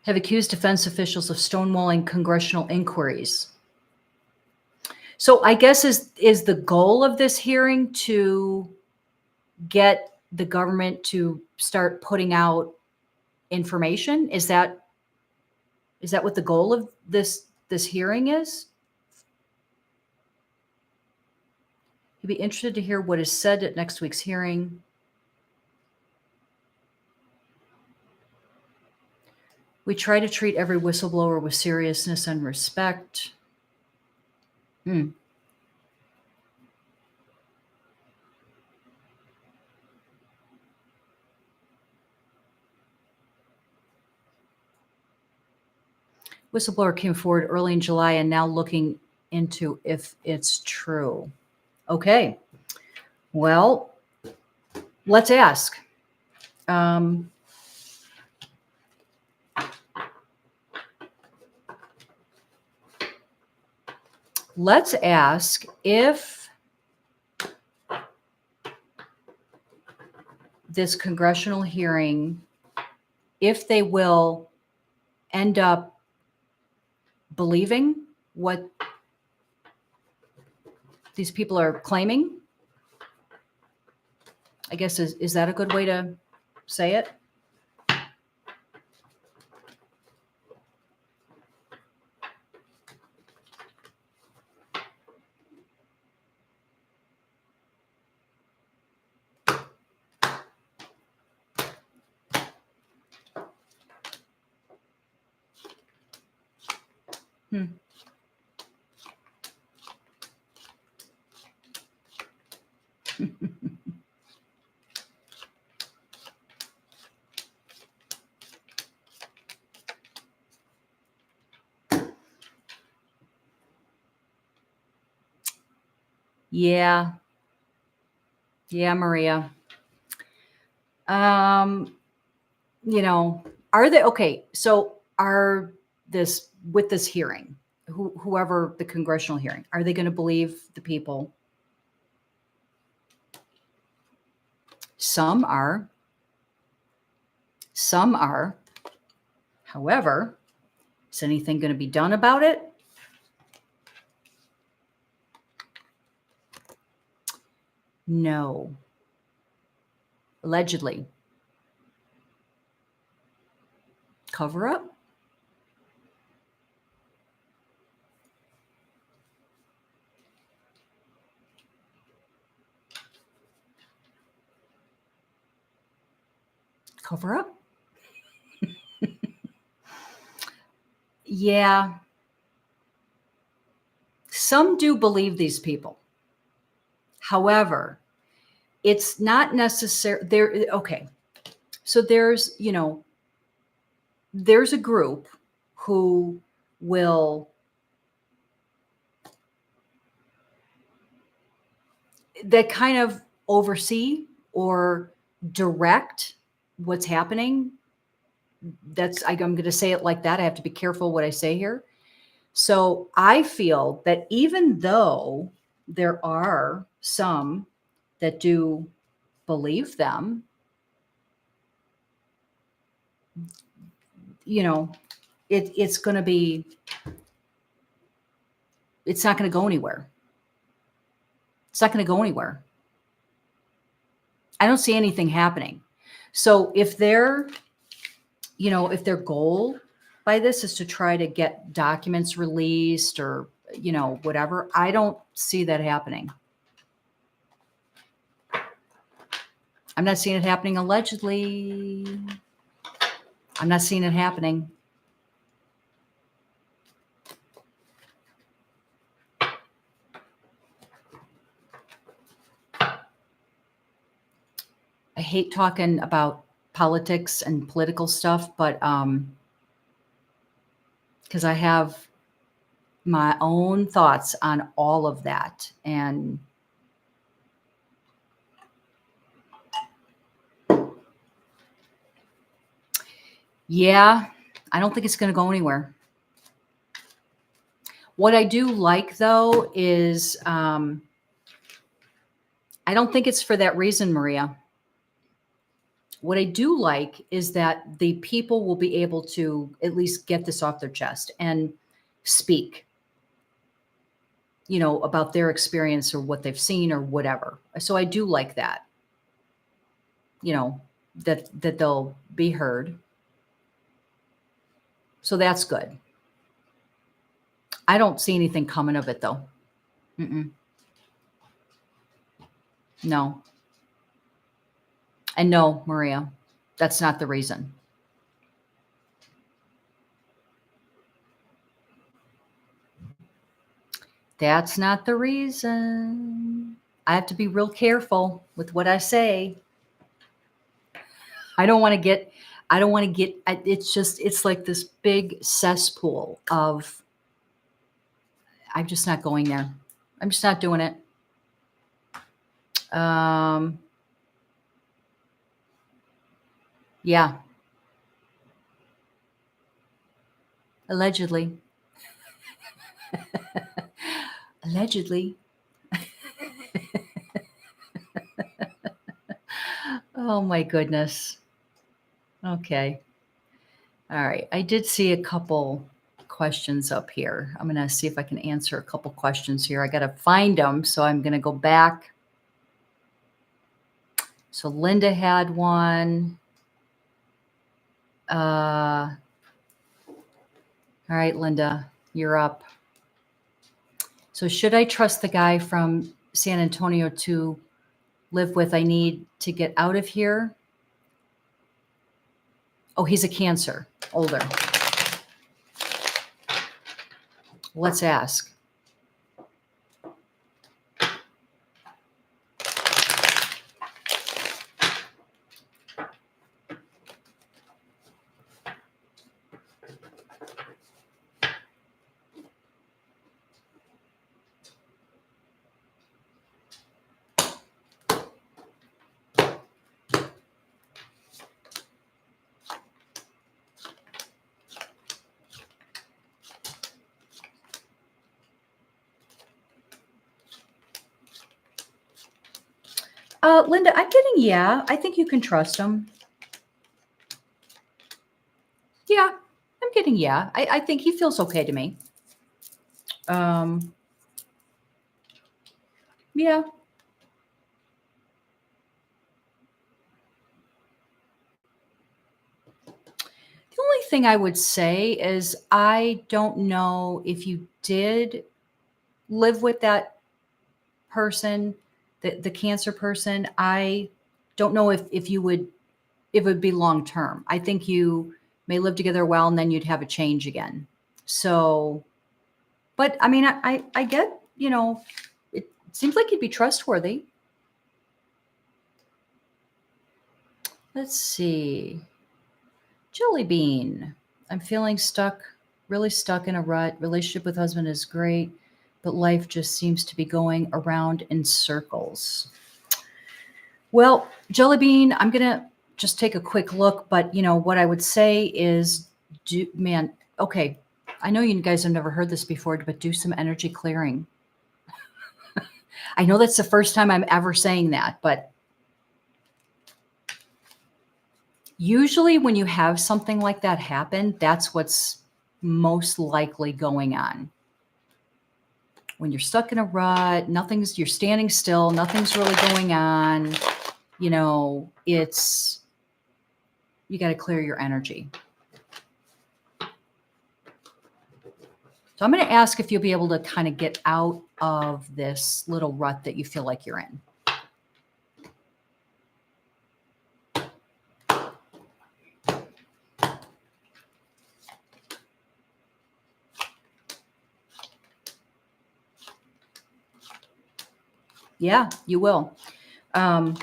Have accused defense officials of stonewalling congressional inquiries. So I guess is the goal of this hearing to get the government to start putting out information? Is that what the goal of this hearing is? You'd be interested to hear what is said at next week's hearing. We try to treat every whistleblower with seriousness and respect. Whistleblower came forward early in July and now looking into if it's true. Okay. Well, let's ask. Let's ask if this congressional hearing, if they will end up believing what these people are claiming. I guess, is that a good way to say it? Yeah. Yeah, Maria. You know, are they okay? So are this with this hearing, whoever the congressional hearing, are they going to believe the people? Some are. Some are. However, is anything going to be done about it? No. Allegedly. Cover up? Cover up? Yeah. Some do believe these people. However, it's not necessary there. Okay. So there's a group who will that kind of oversee or direct what's happening. I'm going to say it like that. I have to be careful what I say here. So I feel that even though there are some that do believe them, it's going to be, it's not going to go anywhere. It's not going to go anywhere. I don't see anything happening. So if their goal by this is to try to get documents released or, whatever, I don't see that happening. I'm not seeing it happening allegedly. I'm not seeing it happening. I hate talking about politics and political stuff, but because I have my own thoughts on all of that. And yeah, I don't think it's going to go anywhere. What I do like, though, is I don't think it's for that reason, Maria. What I do like is that the people will be able to at least get this off their chest and speak, about their experience or what they've seen or whatever. So I do like that, that they'll be heard. So that's good. I don't see anything coming of it, though. No. And no, Maria, that's not the reason. That's not the reason. I have to be real careful with what I say. I don't want to get, it's like this big cesspool of, I'm just not going there. I'm just not doing it. Yeah. Allegedly. Allegedly. Oh my goodness. Okay. All right. I did see a couple questions up here. I'm going to see if I can answer a couple questions here. I got to find them. So I'm going to go back. So Linda had one. All right, Linda, you're up. So should I trust the guy from San Antonio to live with? I need to get out of here. Oh, he's a Cancer, older. Let's ask. Linda, I'm getting, yeah, I think you can trust him. Yeah, I'm getting, yeah. I think he feels okay to me. Yeah. The only thing I would say is I don't know if you did live with that person, the Cancer person. I don't know if you would, if it would be long term. I think you may live together a while and then you'd have a change again. So, but I mean, I get, it seems like you'd be trustworthy. Let's see. Jelly Bean. I'm feeling stuck, really stuck in a rut. Relationship with husband is great, but life just seems to be going around in circles. Well, Jelly Bean, I'm going to just take a quick look, but what I would say is, okay, I know you guys have never heard this before, but do some energy clearing. I know that's the first time I'm ever saying that, but usually when you have something like that happen, that's what's most likely going on. When you're stuck in a rut, you're standing still, nothing's really going on, you got to clear your energy. So I'm going to ask if you'll be able to kind of get out of this little rut that you feel like you're in. Yeah, you will. It's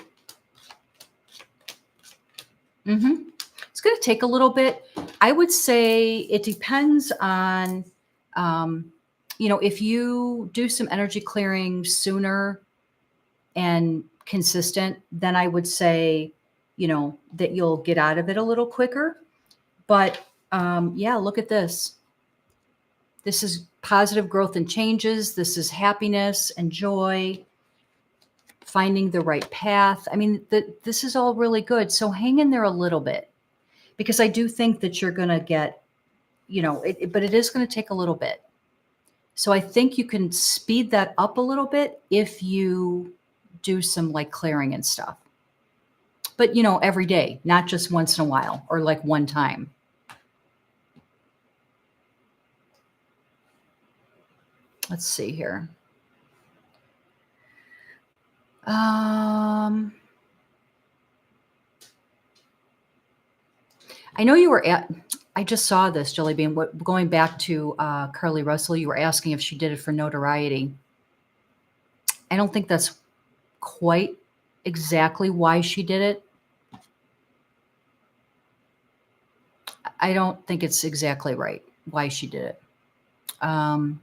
going to take a little bit. I would say it depends on, if you do some energy clearing sooner and consistent, then I would say, that you'll get out of it a little quicker. But yeah, look at this. This is positive growth and changes. This is happiness and joy, finding the right path. I mean, this is all really good. So hang in there a little bit, because I do think that you're going to get, but it is going to take a little bit. So I think you can speed that up a little bit if you do some like clearing and stuff. But, every day, not just once in a while or like one time. Let's see here. I know you were I just saw this, Jelly Bean. Going back to Carlee Russell, you were asking if she did it for notoriety. I don't think that's quite exactly why she did it. I don't think it's exactly right why she did it. I'm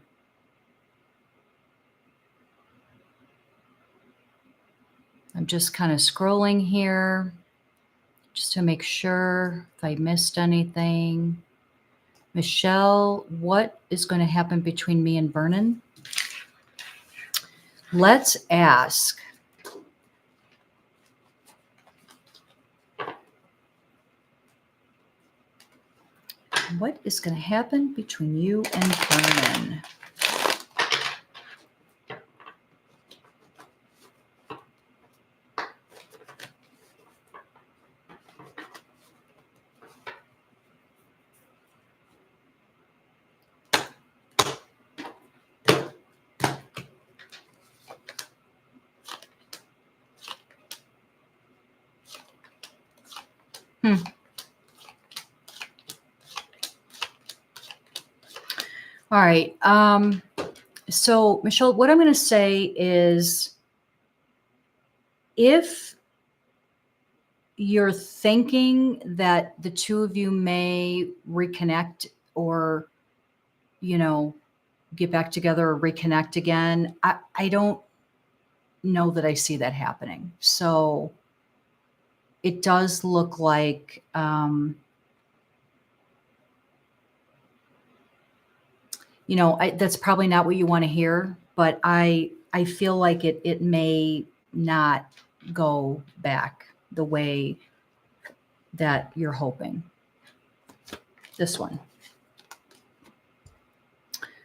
just kind of scrolling here just to make sure if I missed anything. Michelle, what is going to happen between me and Vernon? Let's ask. What is going to happen between you and Vernon? All right. So, Michelle, what I'm going to say is if you're thinking that the two of you may reconnect or, get back together or reconnect again, I don't know that I see that happening. So it does look like, that's probably not what you want to hear, but I feel like it may not go back the way that you're hoping. This one.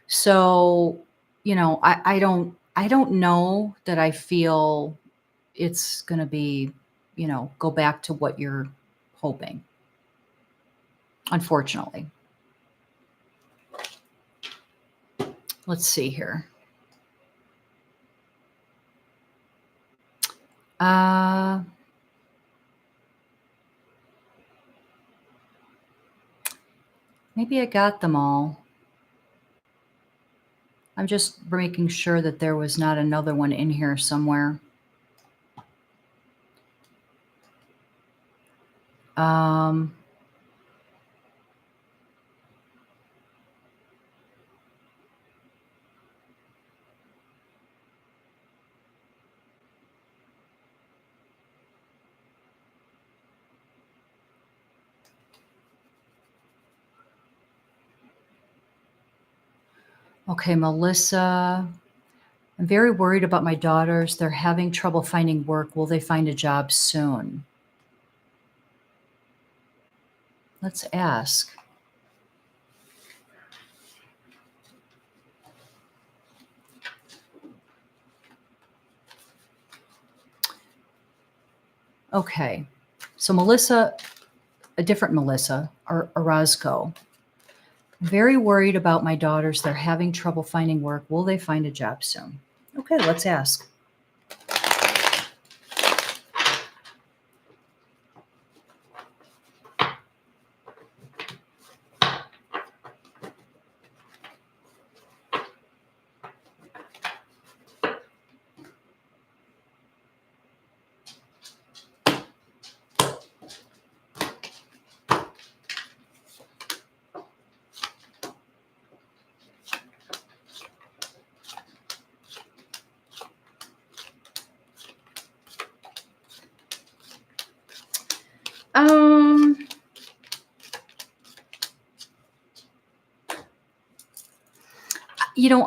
So, I don't know that I feel it's going to be, go back to what you're hoping. Unfortunately. Let's see here. Maybe I got them all. I'm just making sure that there was not another one in here somewhere. Okay, Melissa. I'm very worried about my daughters. They're having trouble finding work. Will they find a job soon? Let's ask. Okay, so Melissa, a different Melissa, Orozco. Very worried about my daughters. They're having trouble finding work. Will they find a job soon? Okay, let's ask.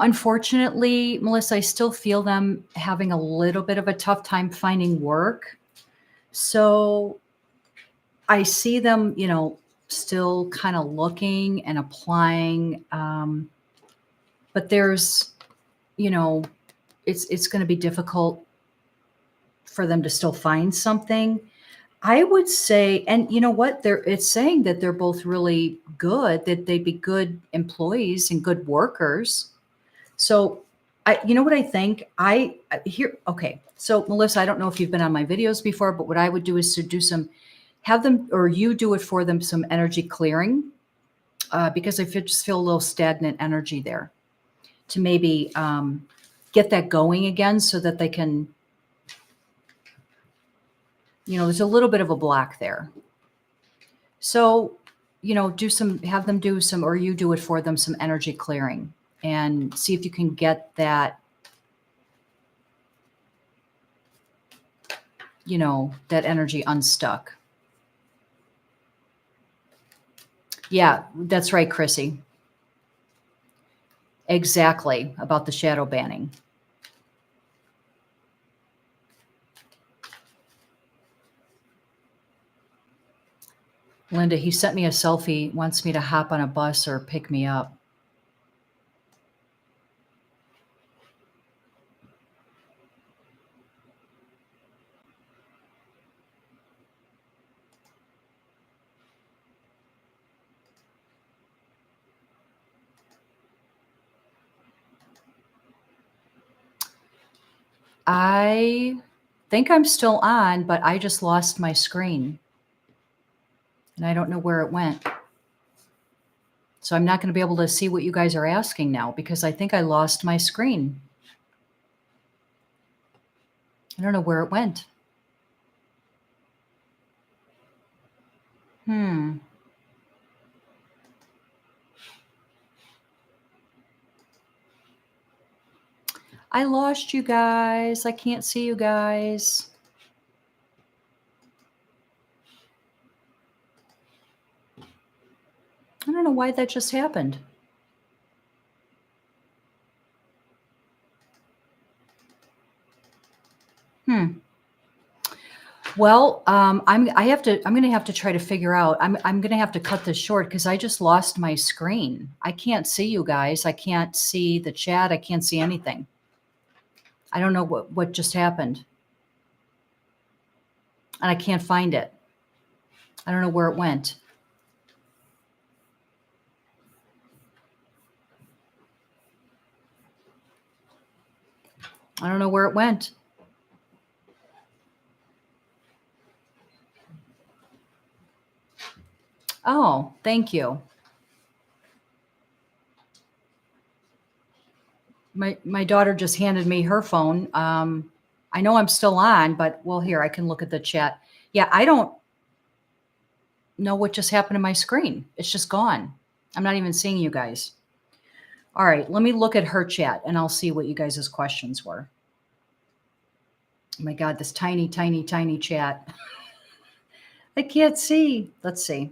Unfortunately, Melissa, I still feel them having a little bit of a tough time finding work. So I see them, still kind of looking and applying. But there's, it's going to be difficult for them to still find something. I would say, and you know what? It's saying that they're both really good, that they'd be good employees and good workers. So you know what I think? Okay. So Melissa, I don't know if you've been on my videos before, but what I would do is to have them, or you do it for them, some energy clearing. because I just feel a little stagnant energy there, to maybe get that going again so that they can, there's a little bit of a block there. So, have them do some, or you do it for them, some energy clearing, and see if you can get that, that energy unstuck. Yeah, that's right, Chrissy. Exactly, about the shadow banning. Linda, he sent me a selfie, wants me to hop on a bus or pick me up. I think I'm still on, but I just lost my screen. And I don't know where it went. So I'm not going to be able to see what you guys are asking now because I think I lost my screen. I don't know where it went. I lost you guys. I can't see you guys. I don't know why that just happened. Well, I'm going to have to try to figure out, I'm going to have to cut this short because I just lost my screen. I can't see you guys. I can't see the chat. I can't see anything. I don't know what just happened. And I can't find it. I don't know where it went. I don't know where it went. Oh, thank you. My daughter just handed me her phone. I know I'm still on, but well, here, I can look at the chat. Yeah, I don't know what just happened to my screen. It's just gone. I'm not even seeing you guys. All right, let me look at her chat and I'll see what you guys' questions were. Oh my God, this tiny, tiny, tiny chat. I can't see. Let's see.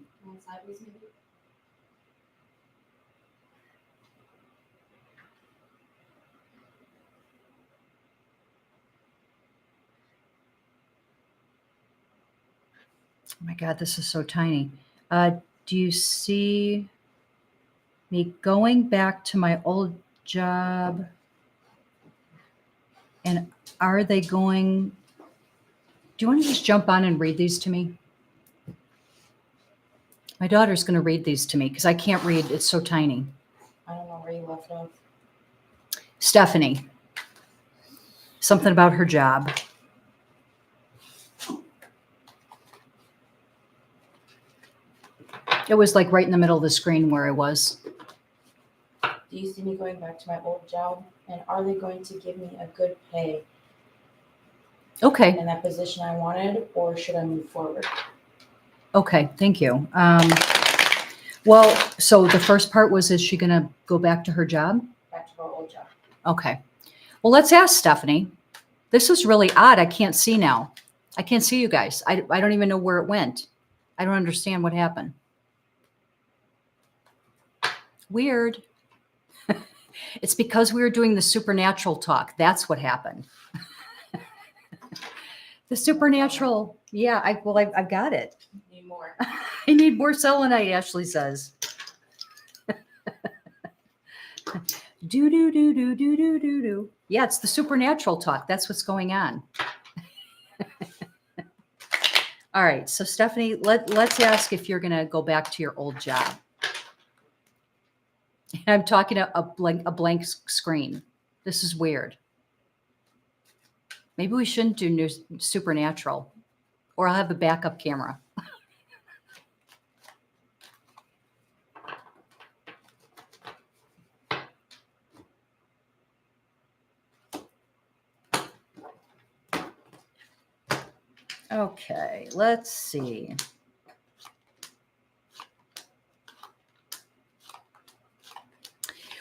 Oh my God, this is so tiny. Do you see me going back to my old job? And are they going? Do you want to just jump on and read these to me? My daughter's going to read these to me because I can't read. It's so tiny. I don't know where you left off. Stephanie. Something about her job. It was like right in the middle of the screen where I was. Do you see me going back to my old job? And are they going to give me a good pay Okay. in that position I wanted, or should I move forward? Okay. Thank you. Well, so the first part was, is she going to go back to her job? Back to our old job. Okay. Well, let's ask Stephanie. This is really odd. I can't see now. I can't see you guys. I don't even know where it went. I don't understand what happened. Weird. It's because we were doing the supernatural talk. That's what happened. The supernatural. Yeah, I've got it. Need more. I need more selenite, Ashley says. Do, do, do, do, do, do, do, do. Yeah, it's the supernatural talk. That's what's going on. All right. So Stephanie, let's ask if you're going to go back to your old job. I'm talking a blank screen. This is weird. Maybe we shouldn't do new supernatural, or I'll have a backup camera. Okay, let's see.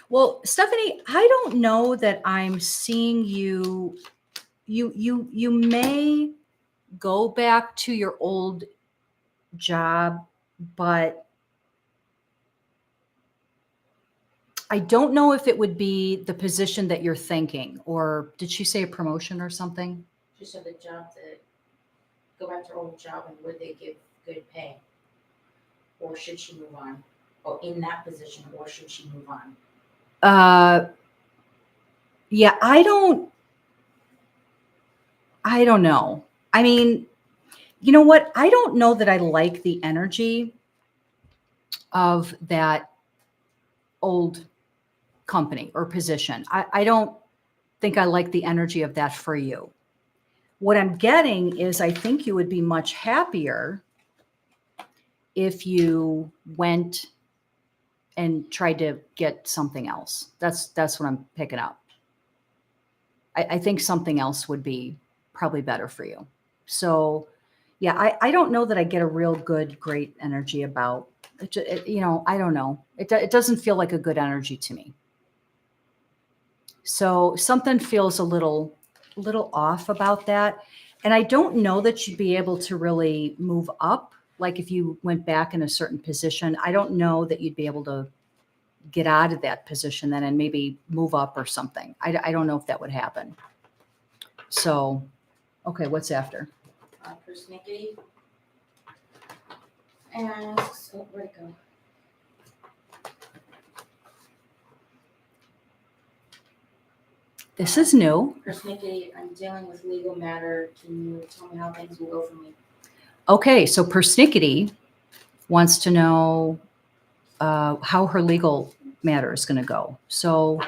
Well, Stephanie, I don't know that I'm seeing you. You may go back to your old job, but I don't know if it would be the position that you're thinking. Or did she say a promotion or something? She said the job to go back to her old job and would they give good pay? Or should she move on? Or in that position, or should she move on? Yeah, I don't know. I mean, you know what? I don't know that I like the energy of that old company or position. I don't think I like the energy of that for you. What I'm getting is I think you would be much happier if you went and tried to get something else. That's what I'm picking up. I think something else would be probably better for you. So yeah, I don't know that I get a real good, great energy about it. You know, I don't know. It doesn't feel like a good energy to me. So something feels a little off about that. And I don't know that you'd be able to really move up. Like if you went back in a certain position, I don't know that you'd be able to get out of that position then and maybe move up or something. I don't know if that would happen. So, okay, what's after? Persnickety asks, oh, where'd it go? This is new. Persnickety, I'm dealing with legal matter. Can you tell me how things will go for me? Okay, so Persnickety wants to know how her legal matter is going to go. So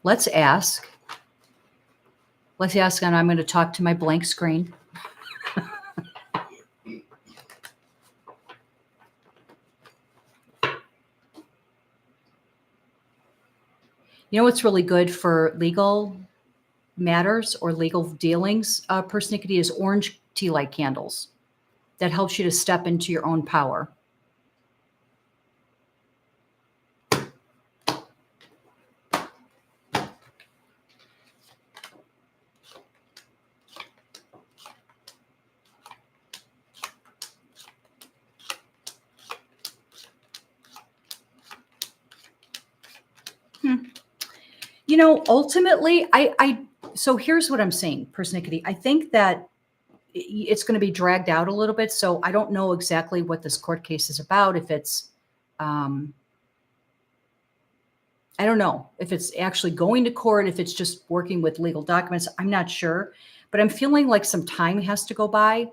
let's ask. Let's ask, and I'm going to talk to my blank screen. You know what's really good for legal matters or legal dealings, Persnickety, is orange tea light candles. That helps you to step into your own power. You know, ultimately, so here's what I'm saying, Persnickety. I think that it's going to be dragged out a little bit. So I don't know exactly what this court case is about. If it's, I don't know if it's actually going to court, if it's just working with legal documents. I'm not sure, but I'm feeling like some time has to go by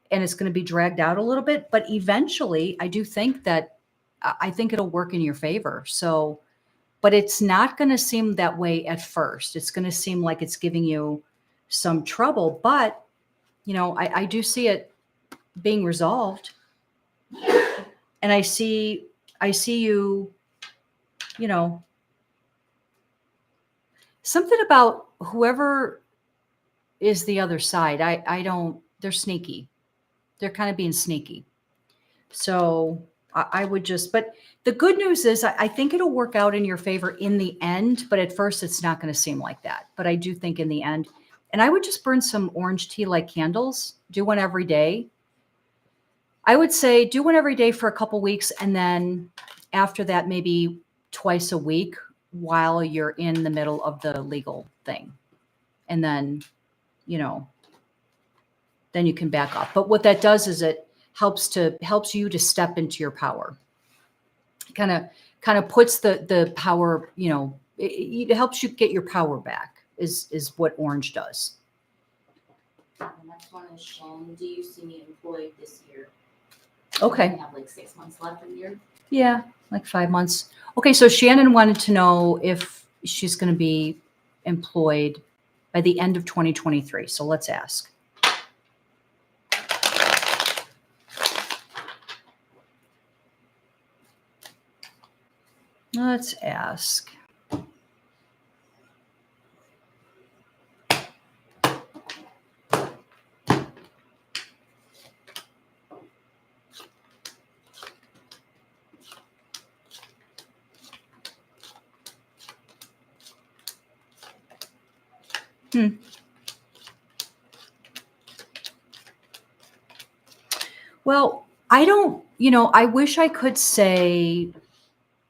and it's going to be dragged out a little bit. But eventually, I do think that I think it'll work in your favor. So, but it's not going to seem that way at first. It's going to seem like it's giving you some trouble, but you know, I do see it being resolved. And I see you, you know, something about whoever is the other side. They're sneaky. They're kind of being sneaky. So I would just, but the good news is I think it'll work out in your favor in the end, but at first it's not going to seem like that. But I do think in the end, and I would just burn some orange tea like candles, do one every day. I would say do one every day for a couple weeks. And then after that, maybe twice a week while you're in the middle of the legal thing. And then, you know, then you can back off. But what that does is it helps you to step into your power. Kind of puts the power, you know, it helps you get your power back is what orange does. The next one is Shannon. Do you see me employed this year? Okay. I have like 6 months left in the year. Yeah, like 5 months. Okay, so Shannon wanted to know if she's going to be employed by the end of 2023. So let's ask. Let's ask. Well, I don't, I wish I could say,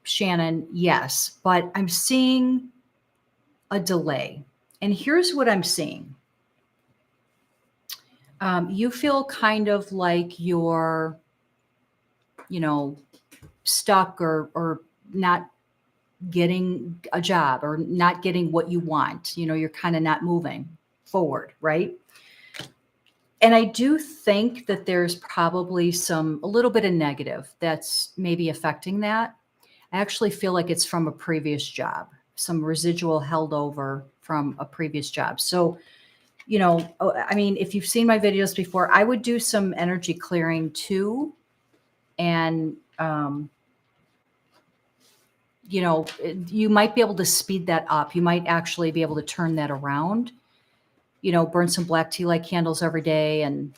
Shannon, yes, but I'm seeing a delay. And here's what I'm seeing. You feel kind of like you're, stuck or not getting a job or not getting what you want. You're kind of not moving forward, right? And I do think that there's probably a little bit of negative that's maybe affecting that. I actually feel like it's from a previous job, some residual held over from a previous job. So, if you've seen my videos before, I would do some energy clearing too. And, you might be able to speed that up. You might actually be able to turn that around, burn some black tea light candles every day. And,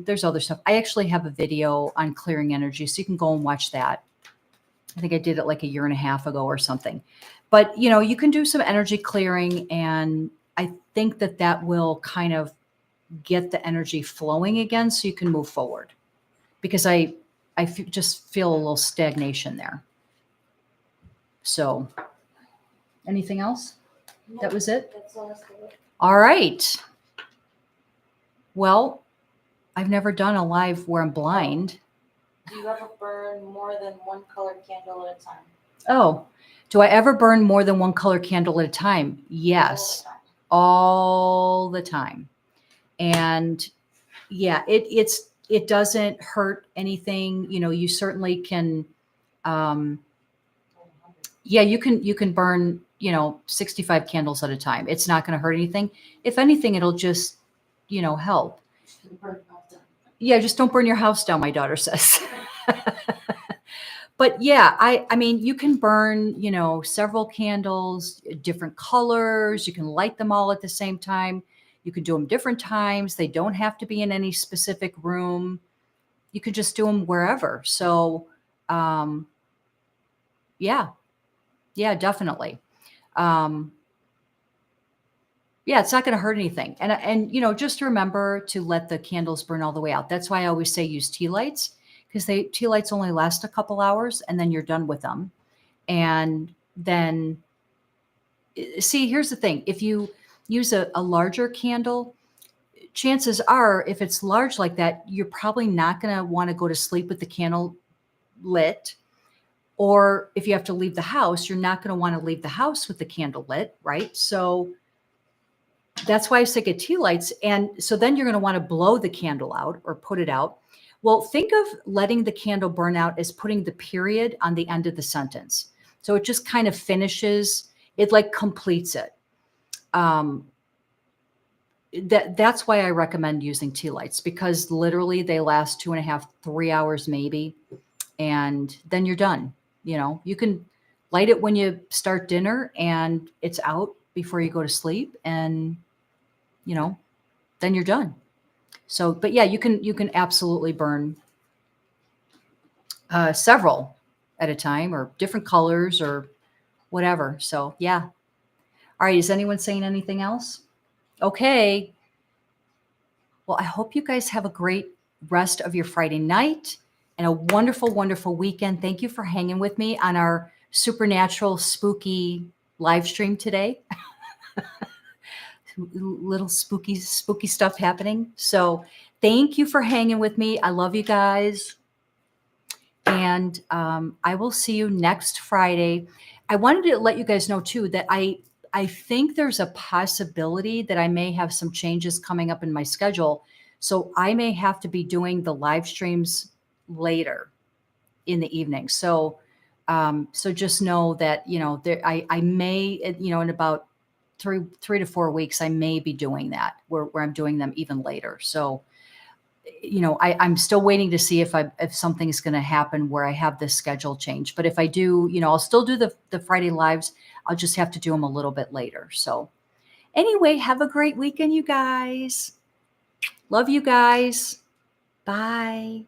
there's other stuff. I actually have a video on clearing energy, so you can go and watch that. I think I did it like a year and a half ago or something. But, you can do some energy clearing, and I think that will kind of get the energy flowing again so you can move forward. Because I just feel a little stagnation there. So, anything else? No, That was it? That's all I said. All right. Well, I've never done a live where I'm blind. Do you ever burn more than one colored candle at a time? Oh, do I ever burn more than one color candle at a time? Yes, all the time. And yeah, it doesn't hurt anything. You certainly can. Yeah, you can burn, 65 candles at a time. It's not going to hurt anything. If anything, it'll just, help. Yeah, just don't burn your house down, my daughter says. But yeah, I mean, you can burn, several candles, different colors. You can light them all at the same time. You can do them different times. They don't have to be in any specific room. You could just do them wherever. So, yeah, definitely. Yeah, it's not going to hurt anything. And just remember to let the candles burn all the way out. That's why I always say use tea lights, because tea lights only last a couple hours and then you're done with them. And then see, here's the thing. If you use a larger candle, chances are if it's large like that, you're probably not going to want to go to sleep with the candle lit. Or if you have to leave the house, you're not going to want to leave the house with the candle lit, right? So that's why I say get tea lights. And so then you're going to want to blow the candle out or put it out. Well, think of letting the candle burn out as putting the period on the end of the sentence. So it just kind of finishes, it like completes it. That's why I recommend using tea lights, because literally they last 2.5, 3 hours maybe. And then you're done. You can light it when you start dinner and it's out before you go to sleep, and then you're done. So, but yeah, you can absolutely burn several at a time, or different colors or whatever. So yeah. All right. Is anyone saying anything else? Okay. Well, I hope you guys have a great rest of your Friday night and a wonderful, wonderful weekend. Thank you for hanging with me on our supernatural, spooky live stream today. Little spooky stuff happening. So thank you for hanging with me. I love you guys. And I will see you next Friday. I wanted to let you guys know too that I think there's a possibility that I may have some changes coming up in my schedule. So I may have to be doing the live streams later in the evening. So just know that, I may, in about 3 to 4 weeks, I may be doing that where I'm doing them even later. So, I'm still waiting to see if something's going to happen where I have this schedule change. But if I do, I'll still do the Friday lives. I'll just have to do them a little bit later. So anyway, have a great weekend, you guys. Love you guys. Bye.